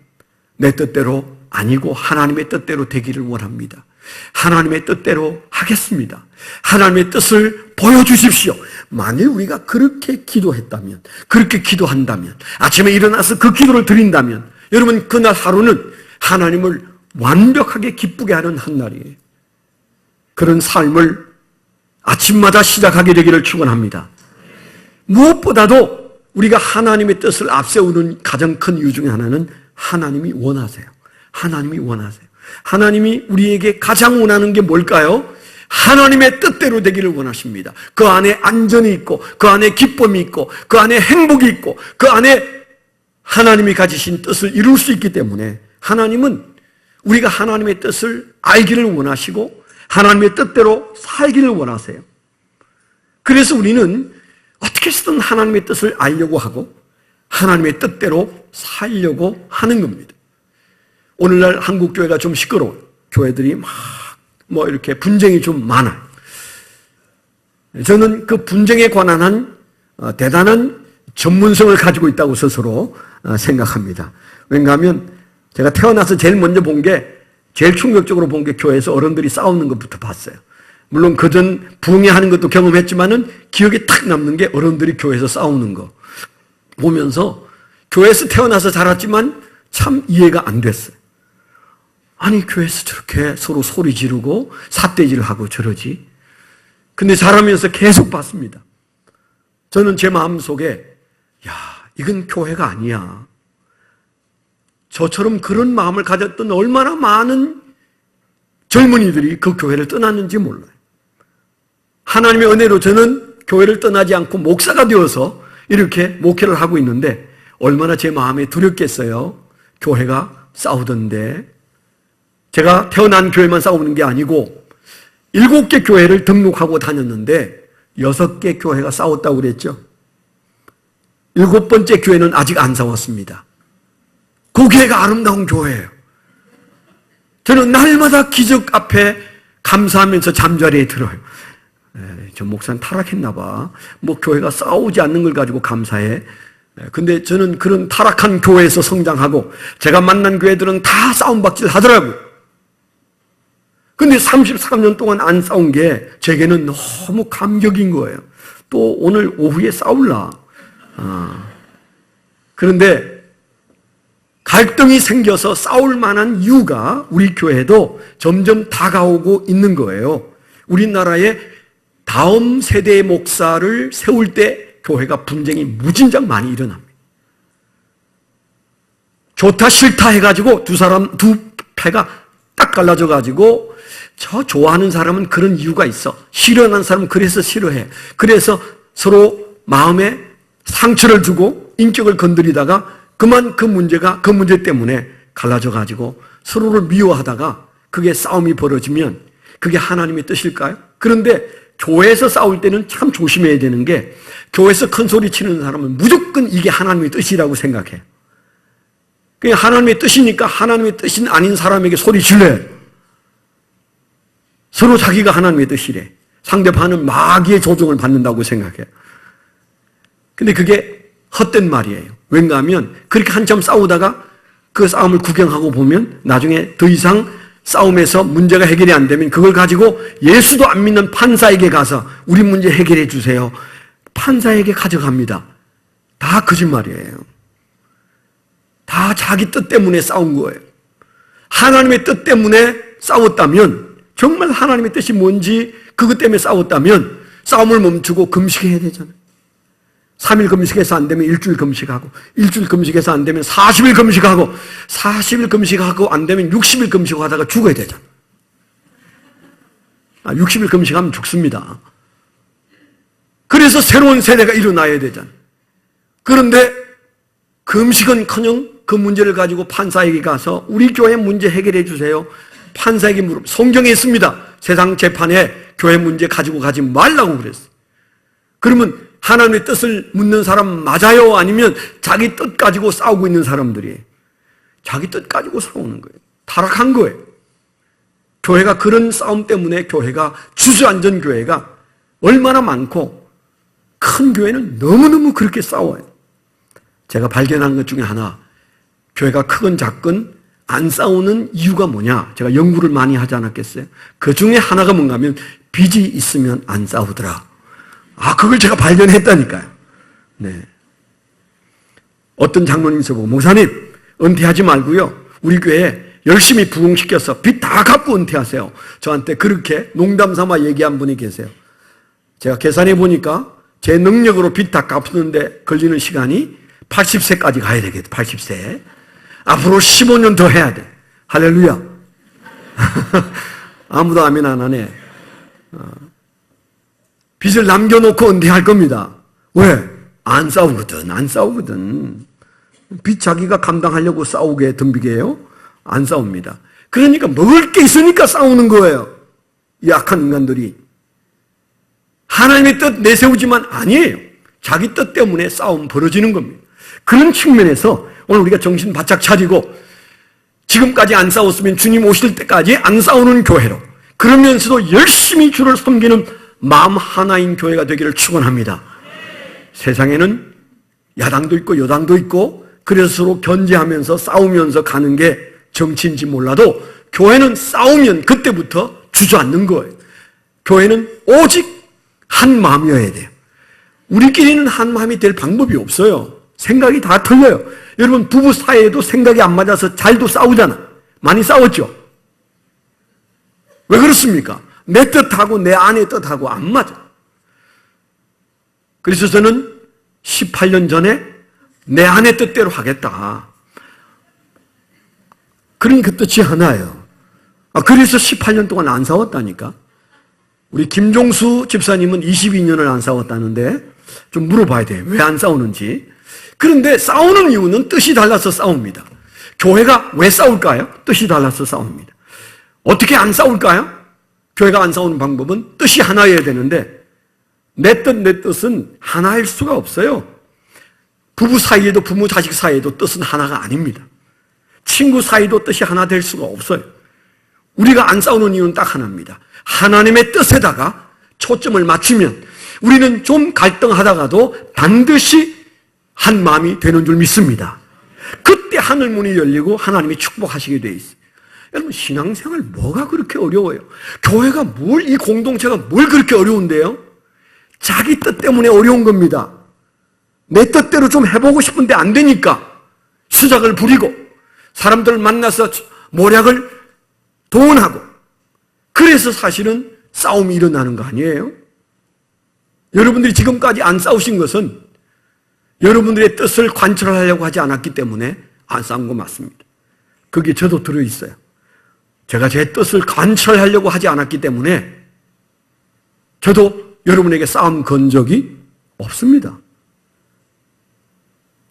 내 뜻대로 아니고 하나님의 뜻대로 되기를 원합니다. 하나님의 뜻대로 하겠습니다. 하나님의 뜻을 보여주십시오. 만일 우리가 그렇게 기도했다면, 그렇게 기도한다면, 아침에 일어나서 그 기도를 드린다면, 여러분, 그날 하루는 하나님을 완벽하게 기쁘게 하는 한 날이에요. 그런 삶을 아침마다 시작하게 되기를 축원합니다. 무엇보다도 우리가 하나님의 뜻을 앞세우는 가장 큰 이유 중에 하나는 하나님이 원하세요. 하나님이 원하세요. 하나님이 우리에게 가장 원하는 게 뭘까요? 하나님의 뜻대로 되기를 원하십니다. 그 안에 안전이 있고, 그 안에 기쁨이 있고, 그 안에 행복이 있고, 그 안에 하나님이 가지신 뜻을 이룰 수 있기 때문에 하나님은 우리가 하나님의 뜻을 알기를 원하시고 하나님의 뜻대로 살기를 원하세요. 그래서 우리는 어떻게 해서든 하나님의 뜻을 알려고 하고 하나님의 뜻대로 살려고 하는 겁니다. 오늘날 한국 교회가 좀 시끄러워요. 교회들이 막 이렇게 분쟁이 좀 많아요. 저는 그 분쟁에 관한 한 대단한 전문성을 가지고 있다고 스스로 생각합니다. 왜냐하면 제가 태어나서 제일 먼저 본 게, 제일 충격적으로 본 게 교회에서 어른들이 싸우는 것부터 봤어요. 물론 그전 부흥회하는 것도 경험했지만은 기억에 탁 남는 게 어른들이 교회에서 싸우는 거 보면서 교회에서 태어나서 자랐지만 참 이해가 안 됐어요. 아니, 교회에서 저렇게 서로 소리 지르고 삿대질을 하고 저러지. 근데 자라면서 계속 봤습니다. 저는 제 마음속에, 야, 이건 교회가 아니야. 저처럼 그런 마음을 가졌던 얼마나 많은 젊은이들이 그 교회를 떠났는지 몰라요. 하나님의 은혜로 저는 교회를 떠나지 않고 목사가 되어서 이렇게 목회를 하고 있는데 얼마나 제 마음에 두렵겠어요. 교회가 싸우던데. 제가 태어난 교회만 싸우는 게 아니고 7개 교회를 등록하고 다녔는데 6개 교회가 싸웠다고 그랬죠. 7번째 교회는 아직 안 싸웠습니다. 그 교회가 아름다운 교회예요. 저는 날마다 기적 앞에 감사하면서 잠자리에 들어요. 저 목사는 타락했나 봐. 교회가 싸우지 않는 걸 가지고 감사해. 근데 저는 그런 타락한 교회에서 성장하고 제가 만난 교회들은 다 싸움박질 하더라고요. 근데 33년 동안 안 싸운 게 제게는 너무 감격인 거예요. 또 오늘 오후에 싸울라. 그런데 갈등이 생겨서 싸울 만한 이유가 우리 교회도 점점 다가오고 있는 거예요. 우리나라의 다음 세대의 목사를 세울 때 교회가 분쟁이 무진장 많이 일어납니다. 좋다 싫다 해가지고 두 패가 딱 갈라져가지고 저 좋아하는 사람은 그런 이유가 있어. 싫어하는 사람은 그래서 싫어해. 그래서 서로 마음에 상처를 주고 인격을 건드리다가 그만 그 문제 때문에 갈라져가지고 서로를 미워하다가 그게 싸움이 벌어지면 그게 하나님의 뜻일까요? 그런데 교회에서 싸울 때는 참 조심해야 되는 게 교회에서 큰 소리 치는 사람은 무조건 이게 하나님의 뜻이라고 생각해요. 그게 하나님의 뜻이니까 하나님의 뜻이 아닌 사람에게 소리 질러요. 서로 자기가 하나님의 뜻이래. 상대방은 마귀의 조종을 받는다고 생각해요. 근데 그게 헛된 말이에요. 왜냐하면 그렇게 한참 싸우다가 그 싸움을 구경하고 보면 나중에 더 이상 싸움에서 문제가 해결이 안 되면 그걸 가지고 예수도 안 믿는 판사에게 가서 우리 문제 해결해 주세요. 판사에게 가져갑니다. 다 거짓말이에요. 다 자기 뜻 때문에 싸운 거예요. 하나님의 뜻 때문에 싸웠다면, 정말 하나님의 뜻이 뭔지 그것 때문에 싸웠다면 싸움을 멈추고 금식해야 되잖아요. 3일 금식해서 안 되면 일주일 금식하고, 일주일 금식해서 안 되면 40일 금식하고, 40일 금식하고 안 되면 60일 금식하고 하다가 죽어야 되잖아요. 60일 금식하면 죽습니다. 그래서 새로운 세대가 일어나야 되잖아요. 그런데 금식은커녕 그 문제를 가지고 판사에게 가서 우리 교회 문제 해결해 주세요. 판사에게 물어. 성경에 있습니다. 세상 재판에 교회 문제 가지고 가지 말라고 그랬어요. 그러면 하나님의 뜻을 묻는 사람 맞아요? 아니면 자기 뜻 가지고 싸우고 있는 사람들이 자기 뜻 가지고 싸우는 거예요. 타락한 거예요. 교회가 그런 싸움 때문에 교회가 주저앉은 교회가 얼마나 많고, 큰 교회는 너무너무 그렇게 싸워요. 제가 발견한 것 중에 하나, 교회가 크건 작건 안 싸우는 이유가 뭐냐, 제가 연구를 많이 하지 않았겠어요? 그 중에 하나가 뭔가 하면 빚이 있으면 안 싸우더라. 그걸 제가 발견했다니까요. 네. 어떤 장로님이 저보고, 목사님 은퇴하지 말고요, 우리 교회에 열심히 부흥시켜서 빚 다 갚고 은퇴하세요. 저한테 그렇게 농담 삼아 얘기한 분이 계세요. 제가 계산해 보니까 제 능력으로 빚 다 갚는데 걸리는 시간이 80세까지 가야 되겠다. 80세. 앞으로 15년 더 해야 돼. 할렐루야. 아무도 아멘 안 하네. 빚을 남겨놓고 은퇴할 겁니다. 왜? 안 싸우거든. 안 싸우거든. 빚 자기가 감당하려고 싸우게 덤비게 해요? 안 싸웁니다. 그러니까 먹을 게 있으니까 싸우는 거예요. 이 악한 인간들이. 하나님의 뜻 내세우지만 아니에요. 자기 뜻 때문에 싸움 벌어지는 겁니다. 그런 측면에서 오늘 우리가 정신 바짝 차리고, 지금까지 안 싸웠으면 주님 오실 때까지 안 싸우는 교회로, 그러면서도 열심히 주를 섬기는 마음 하나인 교회가 되기를 축원합니다. 세상에는 야당도 있고 여당도 있고, 그래서 서로 견제하면서 싸우면서 가는 게 정치인지 몰라도, 교회는 싸우면 그때부터 주저앉는 거예요. 교회는 오직 한 마음이어야 돼요. 우리끼리는 한 마음이 될 방법이 없어요. 생각이 다 틀려요. 여러분, 부부 사이에도 생각이 안 맞아서 잘도 싸우잖아. 많이 싸웠죠? 왜 그렇습니까? 내 뜻하고 내 아내 뜻하고 안 맞아. 그래서 저는 18년 전에 내 아내 뜻대로 하겠다. 그러니까 뜻이 하나예요. 그래서 18년 동안 안 싸웠다니까. 우리 김종수 집사님은 22년을 안 싸웠다는데 좀 물어봐야 돼요. 왜 안 싸우는지. 그런데 싸우는 이유는 뜻이 달라서 싸웁니다. 교회가 왜 싸울까요? 뜻이 달라서 싸웁니다. 어떻게 안 싸울까요? 교회가 안 싸우는 방법은 뜻이 하나여야 되는데, 내 뜻은 하나일 수가 없어요. 부부 사이에도 부모 자식 사이에도 뜻은 하나가 아닙니다. 친구 사이도 뜻이 하나 될 수가 없어요. 우리가 안 싸우는 이유는 딱 하나입니다. 하나님의 뜻에다가 초점을 맞추면 우리는 좀 갈등하다가도 반드시 한 마음이 되는 줄 믿습니다. 그때 하늘문이 열리고 하나님이 축복하시게 돼 있어요. 여러분, 신앙생활 뭐가 그렇게 어려워요? 교회가 이 공동체가 뭘 그렇게 어려운데요? 자기 뜻 때문에 어려운 겁니다. 내 뜻대로 좀 해보고 싶은데 안 되니까 수작을 부리고 사람들 만나서 모략을 동원하고, 그래서 사실은 싸움이 일어나는 거 아니에요? 여러분들이 지금까지 안 싸우신 것은 여러분들의 뜻을 관철하려고 하지 않았기 때문에 안 싸운 거 맞습니다. 거기에 저도 들어있어요. 제가 제 뜻을 관철하려고 하지 않았기 때문에 저도 여러분에게 싸움 건 적이 없습니다.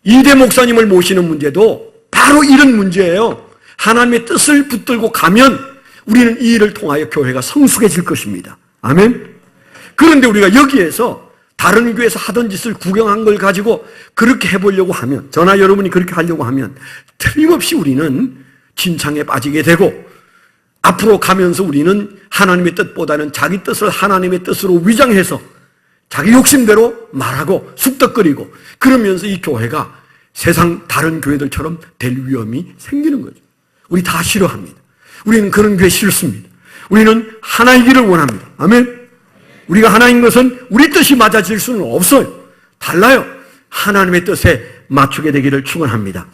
이대 목사님을 모시는 문제도 바로 이런 문제예요. 하나님의 뜻을 붙들고 가면 우리는 이 일을 통하여 교회가 성숙해질 것입니다. 아멘. 그런데 우리가 여기에서 다른 교회에서 하던 짓을 구경한 걸 가지고 그렇게 해보려고 하면, 저나 여러분이 그렇게 하려고 하면 틀림없이 우리는 진창에 빠지게 되고, 앞으로 가면서 우리는 하나님의 뜻보다는 자기 뜻을 하나님의 뜻으로 위장해서 자기 욕심대로 말하고 쑥덕거리고, 그러면서 이 교회가 세상 다른 교회들처럼 될 위험이 생기는 거죠. 우리 다 싫어합니다. 우리는 그런 교회 싫습니다. 우리는 하나이기를 원합니다. 아멘. 우리가 하나인 것은 우리 뜻이 맞아질 수는 없어요. 달라요. 하나님의 뜻에 맞추게 되기를 축원합니다.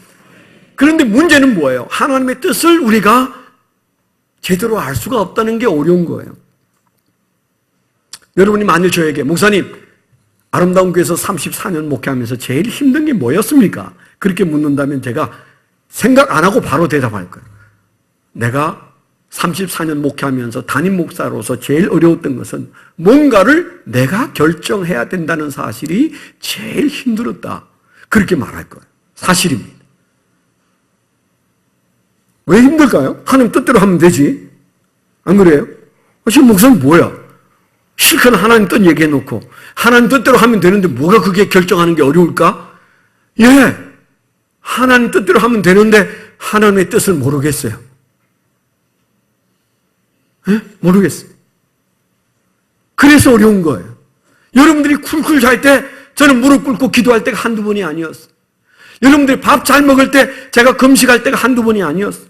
그런데 문제는 뭐예요? 하나님의 뜻을 우리가 제대로 알 수가 없다는 게 어려운 거예요. 여러분이 만일 저에게 목사님 아름다운 교회에서 34년 목회하면서 제일 힘든 게 뭐였습니까? 그렇게 묻는다면 제가 생각 안 하고 바로 대답할 거예요. 내가 34년 목회하면서 담임 목사로서 제일 어려웠던 것은 뭔가를 내가 결정해야 된다는 사실이 제일 힘들었다. 그렇게 말할 거예요. 사실입니다. 왜 힘들까요? 하나님 뜻대로 하면 되지. 안 그래요? 지금 목사님 뭐야? 실컷 하나님 뜻 얘기해놓고 하나님 뜻대로 하면 되는데 뭐가 그게 결정하는 게 어려울까? 예, 하나님 뜻대로 하면 되는데 하나님의 뜻을 모르겠어요. 예? 모르겠어요. 그래서 어려운 거예요. 여러분들이 쿨쿨 잘 때 저는 무릎 꿇고 기도할 때가 한두 번이 아니었어요. 여러분들이 밥 잘 먹을 때 제가 금식할 때가 한두 번이 아니었어요.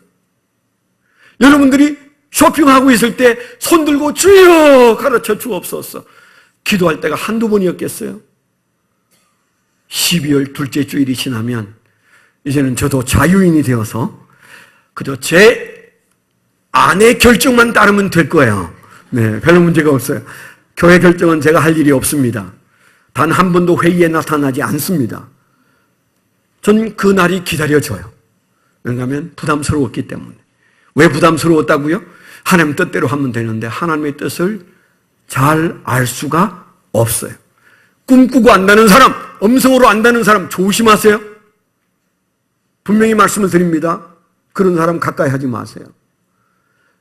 여러분들이 쇼핑하고 있을 때 손 들고 주여 가르쳐 주옵소서 기도할 때가 한두 번이었겠어요? 12월 둘째 주일이 지나면 이제는 저도 자유인이 되어서 그저 제 아내 결정만 따르면 될 거예요. 네, 별로 문제가 없어요. 교회 결정은 제가 할 일이 없습니다. 단 한 번도 회의에 나타나지 않습니다. 전 그 날이 기다려져요. 왜냐하면 부담스러웠기 때문에. 왜 부담스러웠다고요? 하나님 뜻대로 하면 되는데 하나님의 뜻을 잘 알 수가 없어요. 꿈꾸고 안다는 사람, 음성으로 안다는 사람 조심하세요. 분명히 말씀을 드립니다. 그런 사람 가까이 하지 마세요.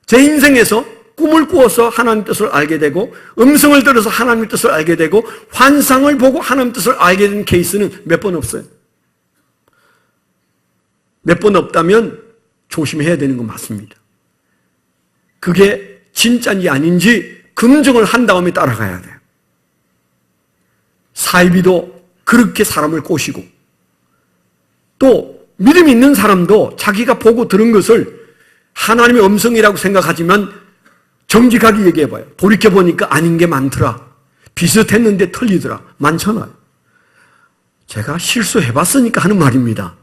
제 인생에서 꿈을 꾸어서 하나님 뜻을 알게 되고 음성을 들어서 하나님 뜻을 알게 되고 환상을 보고 하나님 뜻을 알게 된 케이스는 몇 번 없어요. 몇 번 없다면 조심해야 되는 건 맞습니다. 그게 진짜인지 아닌지 검증을 한 다음에 따라가야 돼요. 사이비도 그렇게 사람을 꼬시고 또 믿음 있는 사람도 자기가 보고 들은 것을 하나님의 음성이라고 생각하지만 정직하게 얘기해봐요. 돌이켜보니까 아닌 게 많더라. 비슷했는데 틀리더라. 많잖아요. 제가 실수해봤으니까 하는 말입니다.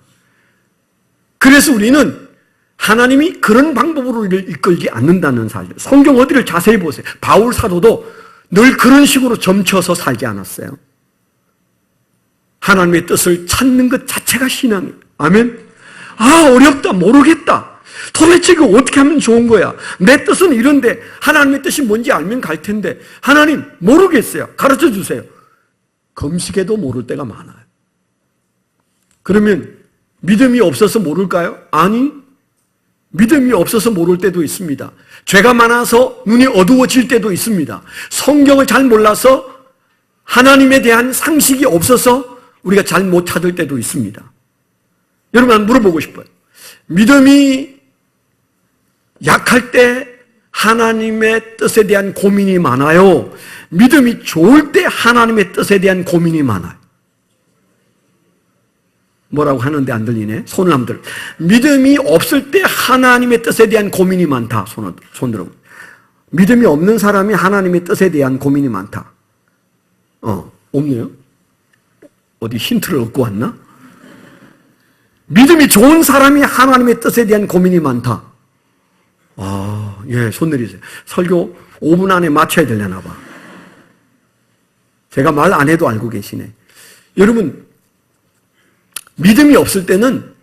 그래서 우리는 하나님이 그런 방법으로 우리를 이끌지 않는다는 사실. 성경 어디를 자세히 보세요. 바울 사도도 늘 그런 식으로 점쳐서 살지 않았어요. 하나님의 뜻을 찾는 것 자체가 신앙이에요. 아멘. 아, 어렵다. 모르겠다. 도대체 이거 어떻게 하면 좋은 거야? 내 뜻은 이런데 하나님의 뜻이 뭔지 알면 갈 텐데 하나님 모르겠어요. 가르쳐 주세요. 금식에도 모를 때가 많아요. 그러면 믿음이 없어서 모를까요? 아니, 믿음이 없어서 모를 때도 있습니다. 죄가 많아서 눈이 어두워질 때도 있습니다. 성경을 잘 몰라서 하나님에 대한 상식이 없어서 우리가 잘 못 찾을 때도 있습니다. 여러분, 물어보고 싶어요. 믿음이 약할 때 하나님의 뜻에 대한 고민이 많아요? 믿음이 좋을 때 하나님의 뜻에 대한 고민이 많아요? 뭐라고 하는데 안 들리네? 손을 한번 들어. 믿음이 없을 때 하나님의 뜻에 대한 고민이 많다. 손 들어. 믿음이 없는 사람이 하나님의 뜻에 대한 고민이 많다. 없네요? 어디 힌트를 얻고 왔나? 믿음이 좋은 사람이 하나님의 뜻에 대한 고민이 많다. 아, 예, 손 내리세요. 설교 5분 안에 맞춰야 되려나 봐. 제가 말 안 해도 알고 계시네. 여러분, 믿음이 없을 때는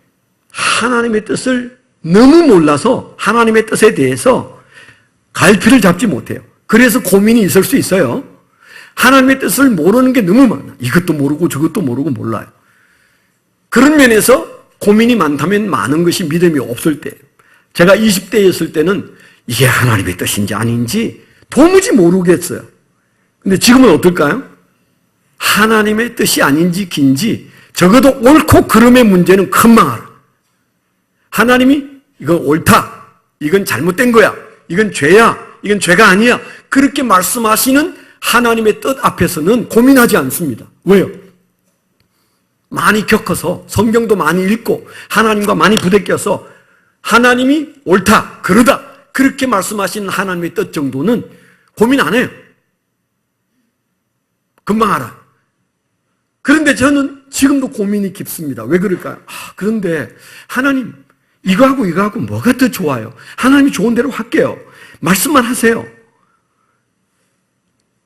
하나님의 뜻을 너무 몰라서 하나님의 뜻에 대해서 갈피를 잡지 못해요. 그래서 고민이 있을 수 있어요. 하나님의 뜻을 모르는 게 너무 많아. 이것도 모르고 저것도 모르고 몰라요. 그런 면에서 고민이 많다면 많은 것이 믿음이 없을 때예요. 제가 20대였을 때는 이게 하나님의 뜻인지 아닌지 도무지 모르겠어요. 근데 지금은 어떨까요? 하나님의 뜻이 아닌지 긴지 적어도 옳고 그름의 문제는 금방 알아. 하나님이 이건 옳다, 이건 잘못된 거야, 이건 죄야, 이건 죄가 아니야, 그렇게 말씀하시는 하나님의 뜻 앞에서는 고민하지 않습니다. 왜요? 많이 겪어서 성경도 많이 읽고 하나님과 많이 부대껴서 하나님이 옳다, 그러다 그렇게 말씀하시는 하나님의 뜻 정도는 고민 안 해요. 금방 알아. 그런데 저는 지금도 고민이 깊습니다. 왜 그럴까요? 그런데 하나님, 이거하고 뭐가 더 좋아요? 하나님이 좋은 대로 할게요. 말씀만 하세요.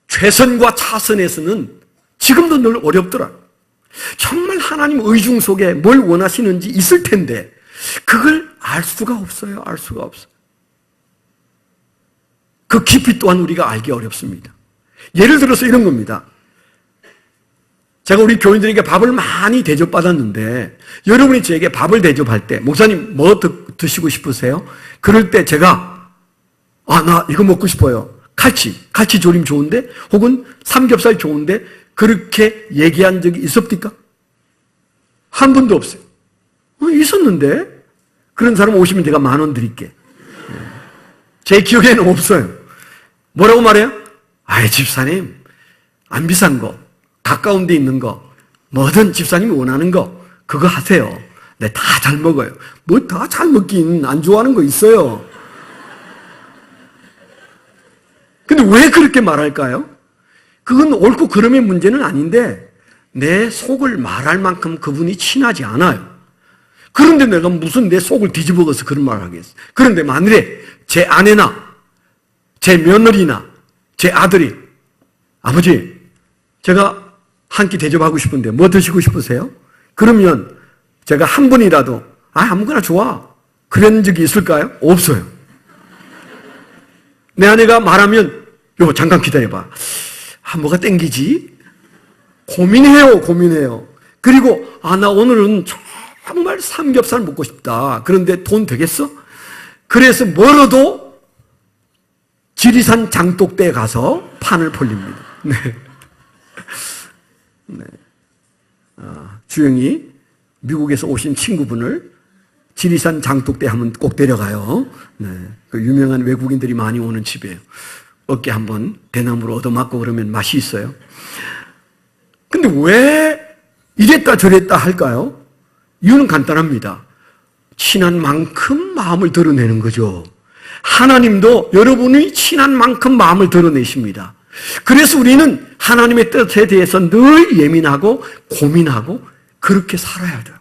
최선과 차선에서는 지금도 늘 어렵더라. 정말 하나님 의중 속에 뭘 원하시는지 있을 텐데 그걸 알 수가 없어요. 알 수가 없어요. 그 깊이 또한 우리가 알기 어렵습니다. 예를 들어서 이런 겁니다. 제가 우리 교인들에게 밥을 많이 대접받았는데 여러분이 저에게 밥을 대접할 때 목사님 뭐 드시고 싶으세요? 그럴 때 제가 나 이거 먹고 싶어요. 칼치 조림 좋은데 혹은 삼겹살 좋은데 그렇게 얘기한 적이 있습니까? 한 번도 없어요. 있었는데 그런 사람 오시면 제가 10,000원 드릴게. 제 기억에는 없어요. 뭐라고 말해요? 집사님 안 비싼 거 가까운 데 있는 거 뭐든 집사님이 원하는 거 그거 하세요. 네, 다 잘 먹어요. 뭐 다 잘 먹긴 안 좋아하는 거 있어요. 근데 왜 그렇게 말할까요? 그건 옳고 그름의 문제는 아닌데 내 속을 말할 만큼 그분이 친하지 않아요. 그런데 내가 무슨 내 속을 뒤집어서 그런 말을 하겠어. 그런데 만일에 제 아내나 제 며느리나 제 아들이 아버지 제가 한 끼 대접하고 싶은데 뭐 드시고 싶으세요? 그러면 제가 한 번이라도 아무거나 좋아 그런 적이 있을까요? 없어요. 내 아내가 말하면 여보 잠깐 기다려봐. 뭐가 땡기지? 고민해요. 그리고 나 오늘은 정말 삼겹살 먹고 싶다. 그런데 돈 되겠어? 그래서 멀어도 지리산 장독대에 가서 판을 폴립니다. 네. 주영이 미국에서 오신 친구분을 지리산 장독대 하면 꼭 데려가요. 네. 그 유명한 외국인들이 많이 오는 집이에요. 어깨 한번 대나무로 얻어맞고 그러면 맛이 있어요. 근데 왜 이랬다 저랬다 할까요? 이유는 간단합니다. 친한 만큼 마음을 드러내는 거죠. 하나님도 여러분이 친한 만큼 마음을 드러내십니다. 그래서 우리는 하나님의 뜻에 대해서 늘 예민하고 고민하고 그렇게 살아야 돼요.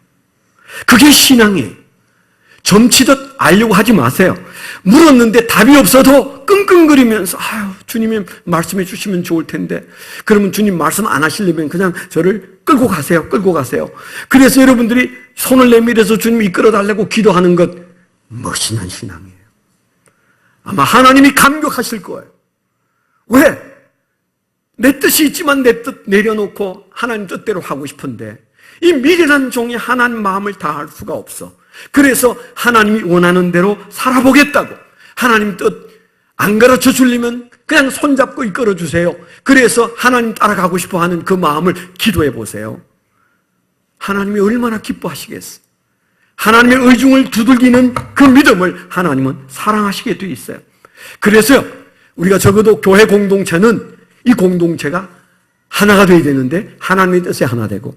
그게 신앙이에요. 점치듯 알려고 하지 마세요. 물었는데 답이 없어도 끙끙거리면서 주님이 말씀해 주시면 좋을 텐데 그러면 주님 말씀 안 하시려면 그냥 저를 끌고 가세요. 그래서 여러분들이 손을 내밀어서 주님 이끌어 달라고 기도하는 것 멋있는 신앙이에요. 아마 하나님이 감격하실 거예요. 왜? 내 뜻이 있지만 내 뜻 내려놓고 하나님 뜻대로 하고 싶은데 이 미련한 종이 하나님 마음을 다할 수가 없어. 그래서 하나님이 원하는 대로 살아보겠다고 하나님 뜻 안 가르쳐 주려면 그냥 손잡고 이끌어 주세요. 그래서 하나님 따라가고 싶어 하는 그 마음을 기도해 보세요. 하나님이 얼마나 기뻐하시겠어. 하나님의 의중을 두들기는 그 믿음을 하나님은 사랑하시게 돼 있어요. 그래서 우리가 적어도 교회 공동체는 이 공동체가 하나가 돼야 되는데 하나님의 뜻에 하나 되고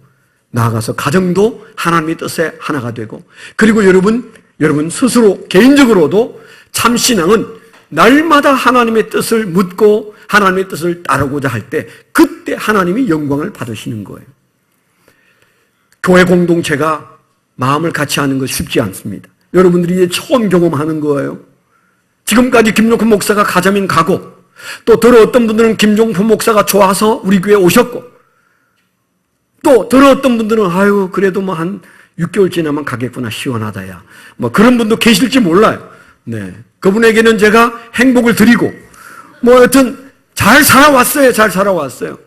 나아가서 가정도 하나님의 뜻에 하나가 되고 그리고 여러분 스스로 개인적으로도 참 신앙은 날마다 하나님의 뜻을 묻고 하나님의 뜻을 따르고자 할 때 그때 하나님이 영광을 받으시는 거예요. 교회 공동체가 마음을 같이 하는 것 쉽지 않습니다. 여러분들이 이제 처음 경험하는 거예요. 지금까지 김종품 목사가 가자면 가고 또 들어왔던 분들은 김종품 목사가 좋아서 우리 교회에 오셨고 또 들어왔던 분들은 그래도 뭐 한 6개월 지나면 가겠구나 시원하다야 뭐 그런 분도 계실지 몰라요. 네, 그분에게는 제가 행복을 드리고 뭐 여튼 잘 살아왔어요.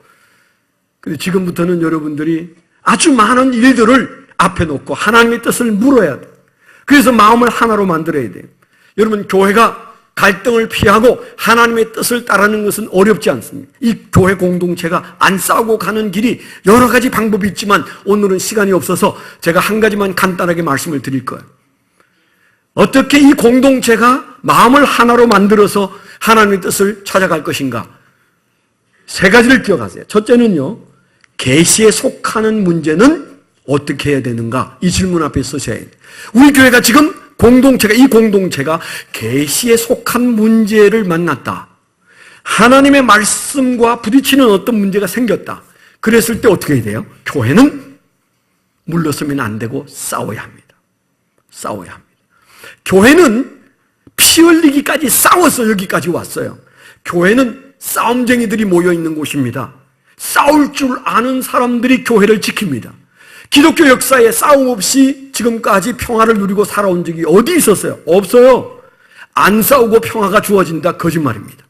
근데 지금부터는 여러분들이 아주 많은 일들을 앞에 놓고 하나님의 뜻을 물어야 돼요. 그래서 마음을 하나로 만들어야 돼요. 여러분 교회가 갈등을 피하고 하나님의 뜻을 따르는 것은 어렵지 않습니다. 이 교회 공동체가 안 싸우고 가는 길이 여러 가지 방법이 있지만 오늘은 시간이 없어서 제가 한 가지만 간단하게 말씀을 드릴 거예요. 어떻게 이 공동체가 마음을 하나로 만들어서 하나님의 뜻을 찾아갈 것인가? 3가지를 기억하세요. 첫째는요, 계시에 속하는 문제는 어떻게 해야 되는가? 이 질문 앞에 서셔야 돼요. 우리 교회가 지금 이 공동체가 계시에 속한 문제를 만났다. 하나님의 말씀과 부딪히는 어떤 문제가 생겼다. 그랬을 때 어떻게 해야 돼요? 교회는 물러서면 안 되고 싸워야 합니다. 싸워야 합니다. 교회는 피 흘리기까지 싸워서 여기까지 왔어요. 교회는 싸움쟁이들이 모여있는 곳입니다. 싸울 줄 아는 사람들이 교회를 지킵니다. 기독교 역사에 싸움 없이 지금까지 평화를 누리고 살아온 적이 어디 있었어요? 없어요. 안 싸우고 평화가 주어진다, 거짓말입니다.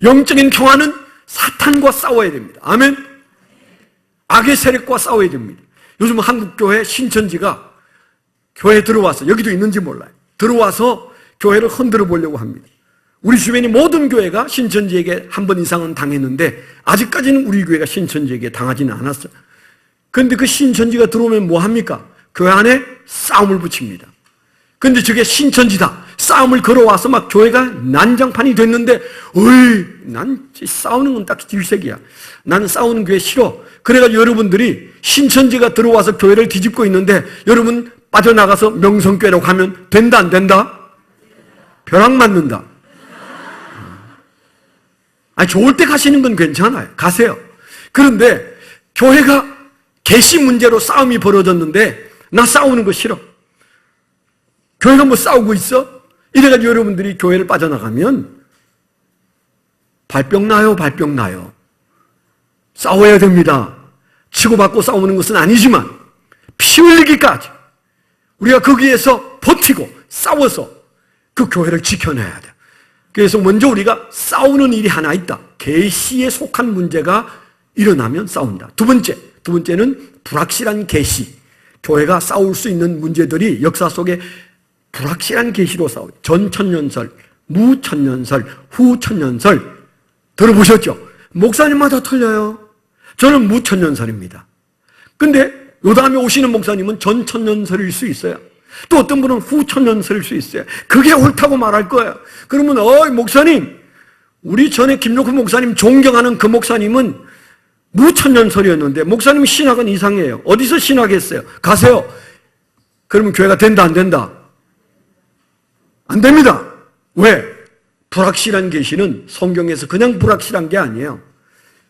영적인 평화는 사탄과 싸워야 됩니다. 아멘. 악의 세력과 싸워야 됩니다. 요즘 한국교회 신천지가 교회에 들어와서, 여기도 있는지 몰라요, 들어와서 교회를 흔들어 보려고 합니다. 우리 주변의 모든 교회가 신천지에게 한 번 이상은 당했는데 아직까지는 우리 교회가 신천지에게 당하지는 않았어요. 그런데 그 신천지가 들어오면 뭐 합니까? 교회 안에 싸움을 붙입니다. 그런데 저게 신천지다, 싸움을 걸어와서 막 교회가 난장판이 됐는데, 어이, 난 싸우는 건 딱 질색이야, 나는 싸우는 교회 싫어. 그래가지고 여러분들이 신천지가 들어와서 교회를 뒤집고 있는데 여러분 빠져나가서 명성교회로 가면 된다, 안 된다? 벼락 맞는다. 아니, 좋을 때 가시는 건 괜찮아요. 가세요. 그런데 교회가 계시 문제로 싸움이 벌어졌는데 나 싸우는 거 싫어, 교회가 뭐 싸우고 있어? 이래가지고 여러분들이 교회를 빠져나가면 발병 나요, 발병 나요. 싸워야 됩니다. 치고받고 싸우는 것은 아니지만 피 흘리기까지 우리가 거기에서 버티고 싸워서 그 교회를 지켜내야 돼. 그래서 먼저 우리가 싸우는 일이 하나 있다. 계시에 속한 문제가 일어나면 싸운다. 두 번째는 불확실한 계시. 교회가 싸울 수 있는 문제들이 역사 속에 불확실한 계시로 싸워요. 전천년설, 무천년설, 후천년설 들어보셨죠? 목사님마다 틀려요. 저는 무천년설입니다. 근데 요 다음에 오시는 목사님은 전천년설일 수 있어요. 또 어떤 분은 후천년설일 수 있어요. 그게 옳다고 말할 거예요. 그러면 목사님, 우리 전에 김용훈 목사님 존경하는 그 목사님은 무천년설이었는데 목사님 신학은 이상해요. 어디서 신학했어요? 가세요. 그러면 교회가 된다, 안 된다? 안 됩니다. 왜? 불확실한 계시는 성경에서 그냥 불확실한 게 아니에요.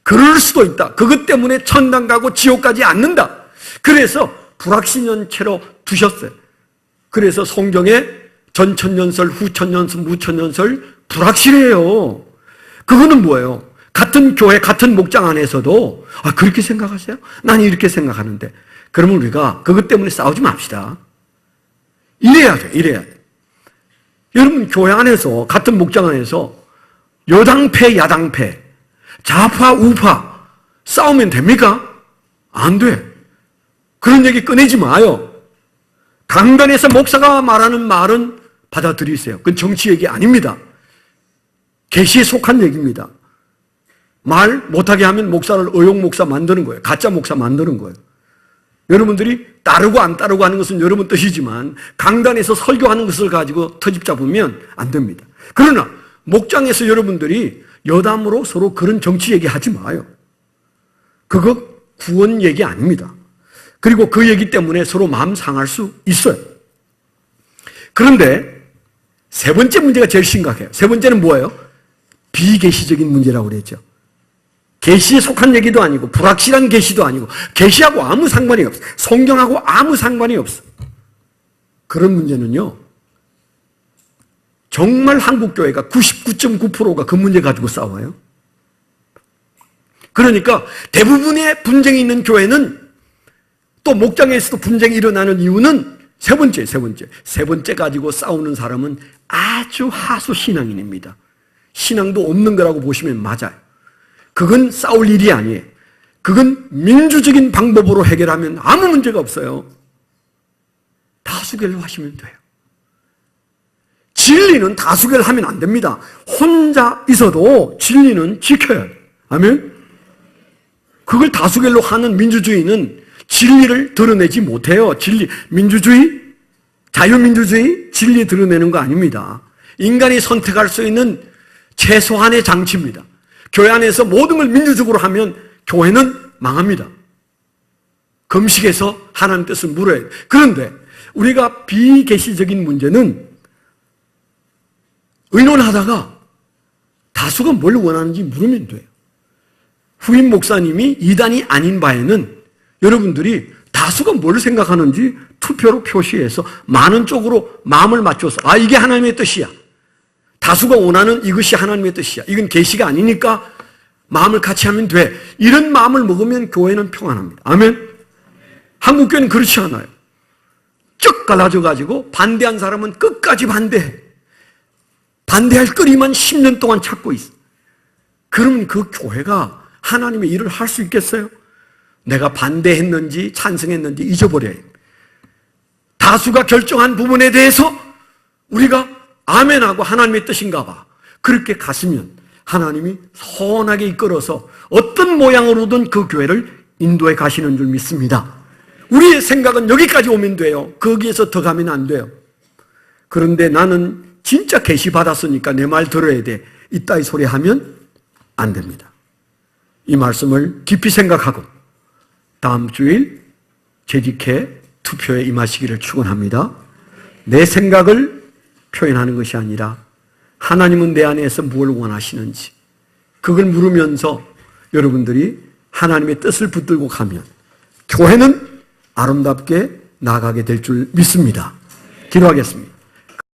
그럴 수도 있다. 그것 때문에 천당 가고 지옥 가지 않는다. 그래서 불확실한 채로 두셨어요. 그래서 성경에 전천년설, 후천년설, 무천년설 불확실해요. 그거는 뭐예요? 같은 교회, 같은 목장 안에서도 그렇게 생각하세요? 난 이렇게 생각하는데. 그러면 우리가 그것 때문에 싸우지 맙시다. 이래야 돼, 이래야 돼. 여러분, 교회 안에서, 같은 목장 안에서 여당패, 야당패, 좌파, 우파 싸우면 됩니까? 안 돼. 그런 얘기 꺼내지 마요. 강단에서 목사가 말하는 말은 받아들이세요. 그건 정치 얘기 아닙니다. 계시에 속한 얘기입니다. 말 못하게 하면 목사를 의용 목사 만드는 거예요. 가짜 목사 만드는 거예요. 여러분들이 따르고 안 따르고 하는 것은 여러분 뜻이지만 강단에서 설교하는 것을 가지고 터집 잡으면 안 됩니다. 그러나 목장에서 여러분들이 여담으로 서로 그런 정치 얘기하지 마요. 그거 구원 얘기 아닙니다. 그리고 그 얘기 때문에 서로 마음 상할 수 있어요. 그런데 세 번째 문제가 제일 심각해요. 세 번째는 뭐예요? 비계시적인 문제라고 그랬죠. 계시에 속한 얘기도 아니고 불확실한 계시도 아니고 계시하고 아무 상관이 없어. 성경하고 아무 상관이 없어. 그런 문제는요, 정말 한국교회가 99.9%가 그 문제 가지고 싸워요. 그러니까 대부분의 분쟁이 있는 교회는, 또 목장에서도 분쟁이 일어나는 이유는 세 번째 가지고 싸우는 사람은 아주 하수 신앙인입니다. 신앙도 없는 거라고 보시면 맞아요. 그건 싸울 일이 아니에요. 그건 민주적인 방법으로 해결하면 아무 문제가 없어요. 다수결로 하시면 돼요. 진리는 다수결 하면 안 됩니다. 혼자 있어도 진리는 지켜야 돼요. 아멘? 그걸 다수결로 하는 민주주의는 진리를 드러내지 못해요. 민주주의, 자유민주주의, 진리 드러내는 거 아닙니다. 인간이 선택할 수 있는 최소한의 장치입니다. 교회 안에서 모든 걸 민주적으로 하면 교회는 망합니다. 금식에서 하나님 뜻을 물어야 돼요. 그런데 우리가 비계시적인 문제는 의논하다가 다수가 뭘 원하는지 물으면 돼요. 후임 목사님이 이단이 아닌 바에는 여러분들이 다수가 뭘 생각하는지 투표로 표시해서 많은 쪽으로 마음을 맞춰서 이게 하나님의 뜻이야. 다수가 원하는 이것이 하나님의 뜻이야. 이건 계시가 아니니까 마음을 같이 하면 돼. 이런 마음을 먹으면 교회는 평안합니다. 아멘. 한국교회는 그렇지 않아요. 쭉 갈라져가지고 반대한 사람은 끝까지 반대해. 반대할 거리만 10년 동안 찾고 있어. 그러면 그 교회가 하나님의 일을 할 수 있겠어요? 내가 반대했는지 찬성했는지 잊어버려야 해요. 다수가 결정한 부분에 대해서 우리가 아멘하고 하나님의 뜻인가 봐. 그렇게 갔으면 하나님이 선하게 이끌어서 어떤 모양으로든 그 교회를 인도해 가시는 줄 믿습니다. 우리의 생각은 여기까지 오면 돼요. 거기에서 더 가면 안 돼요. 그런데 나는 진짜 계시 받았으니까 내 말 들어야 돼. 이따위 소리 하면 안 됩니다. 이 말씀을 깊이 생각하고 다음 주일 재직해 투표에 임하시기를 축원합니다. 내 생각을 표현하는 것이 아니라 하나님은 내 안에서 무엇을 원하시는지 그걸 물으면서 여러분들이 하나님의 뜻을 붙들고 가면 교회는 아름답게 나가게 될 줄 믿습니다. 기도하겠습니다.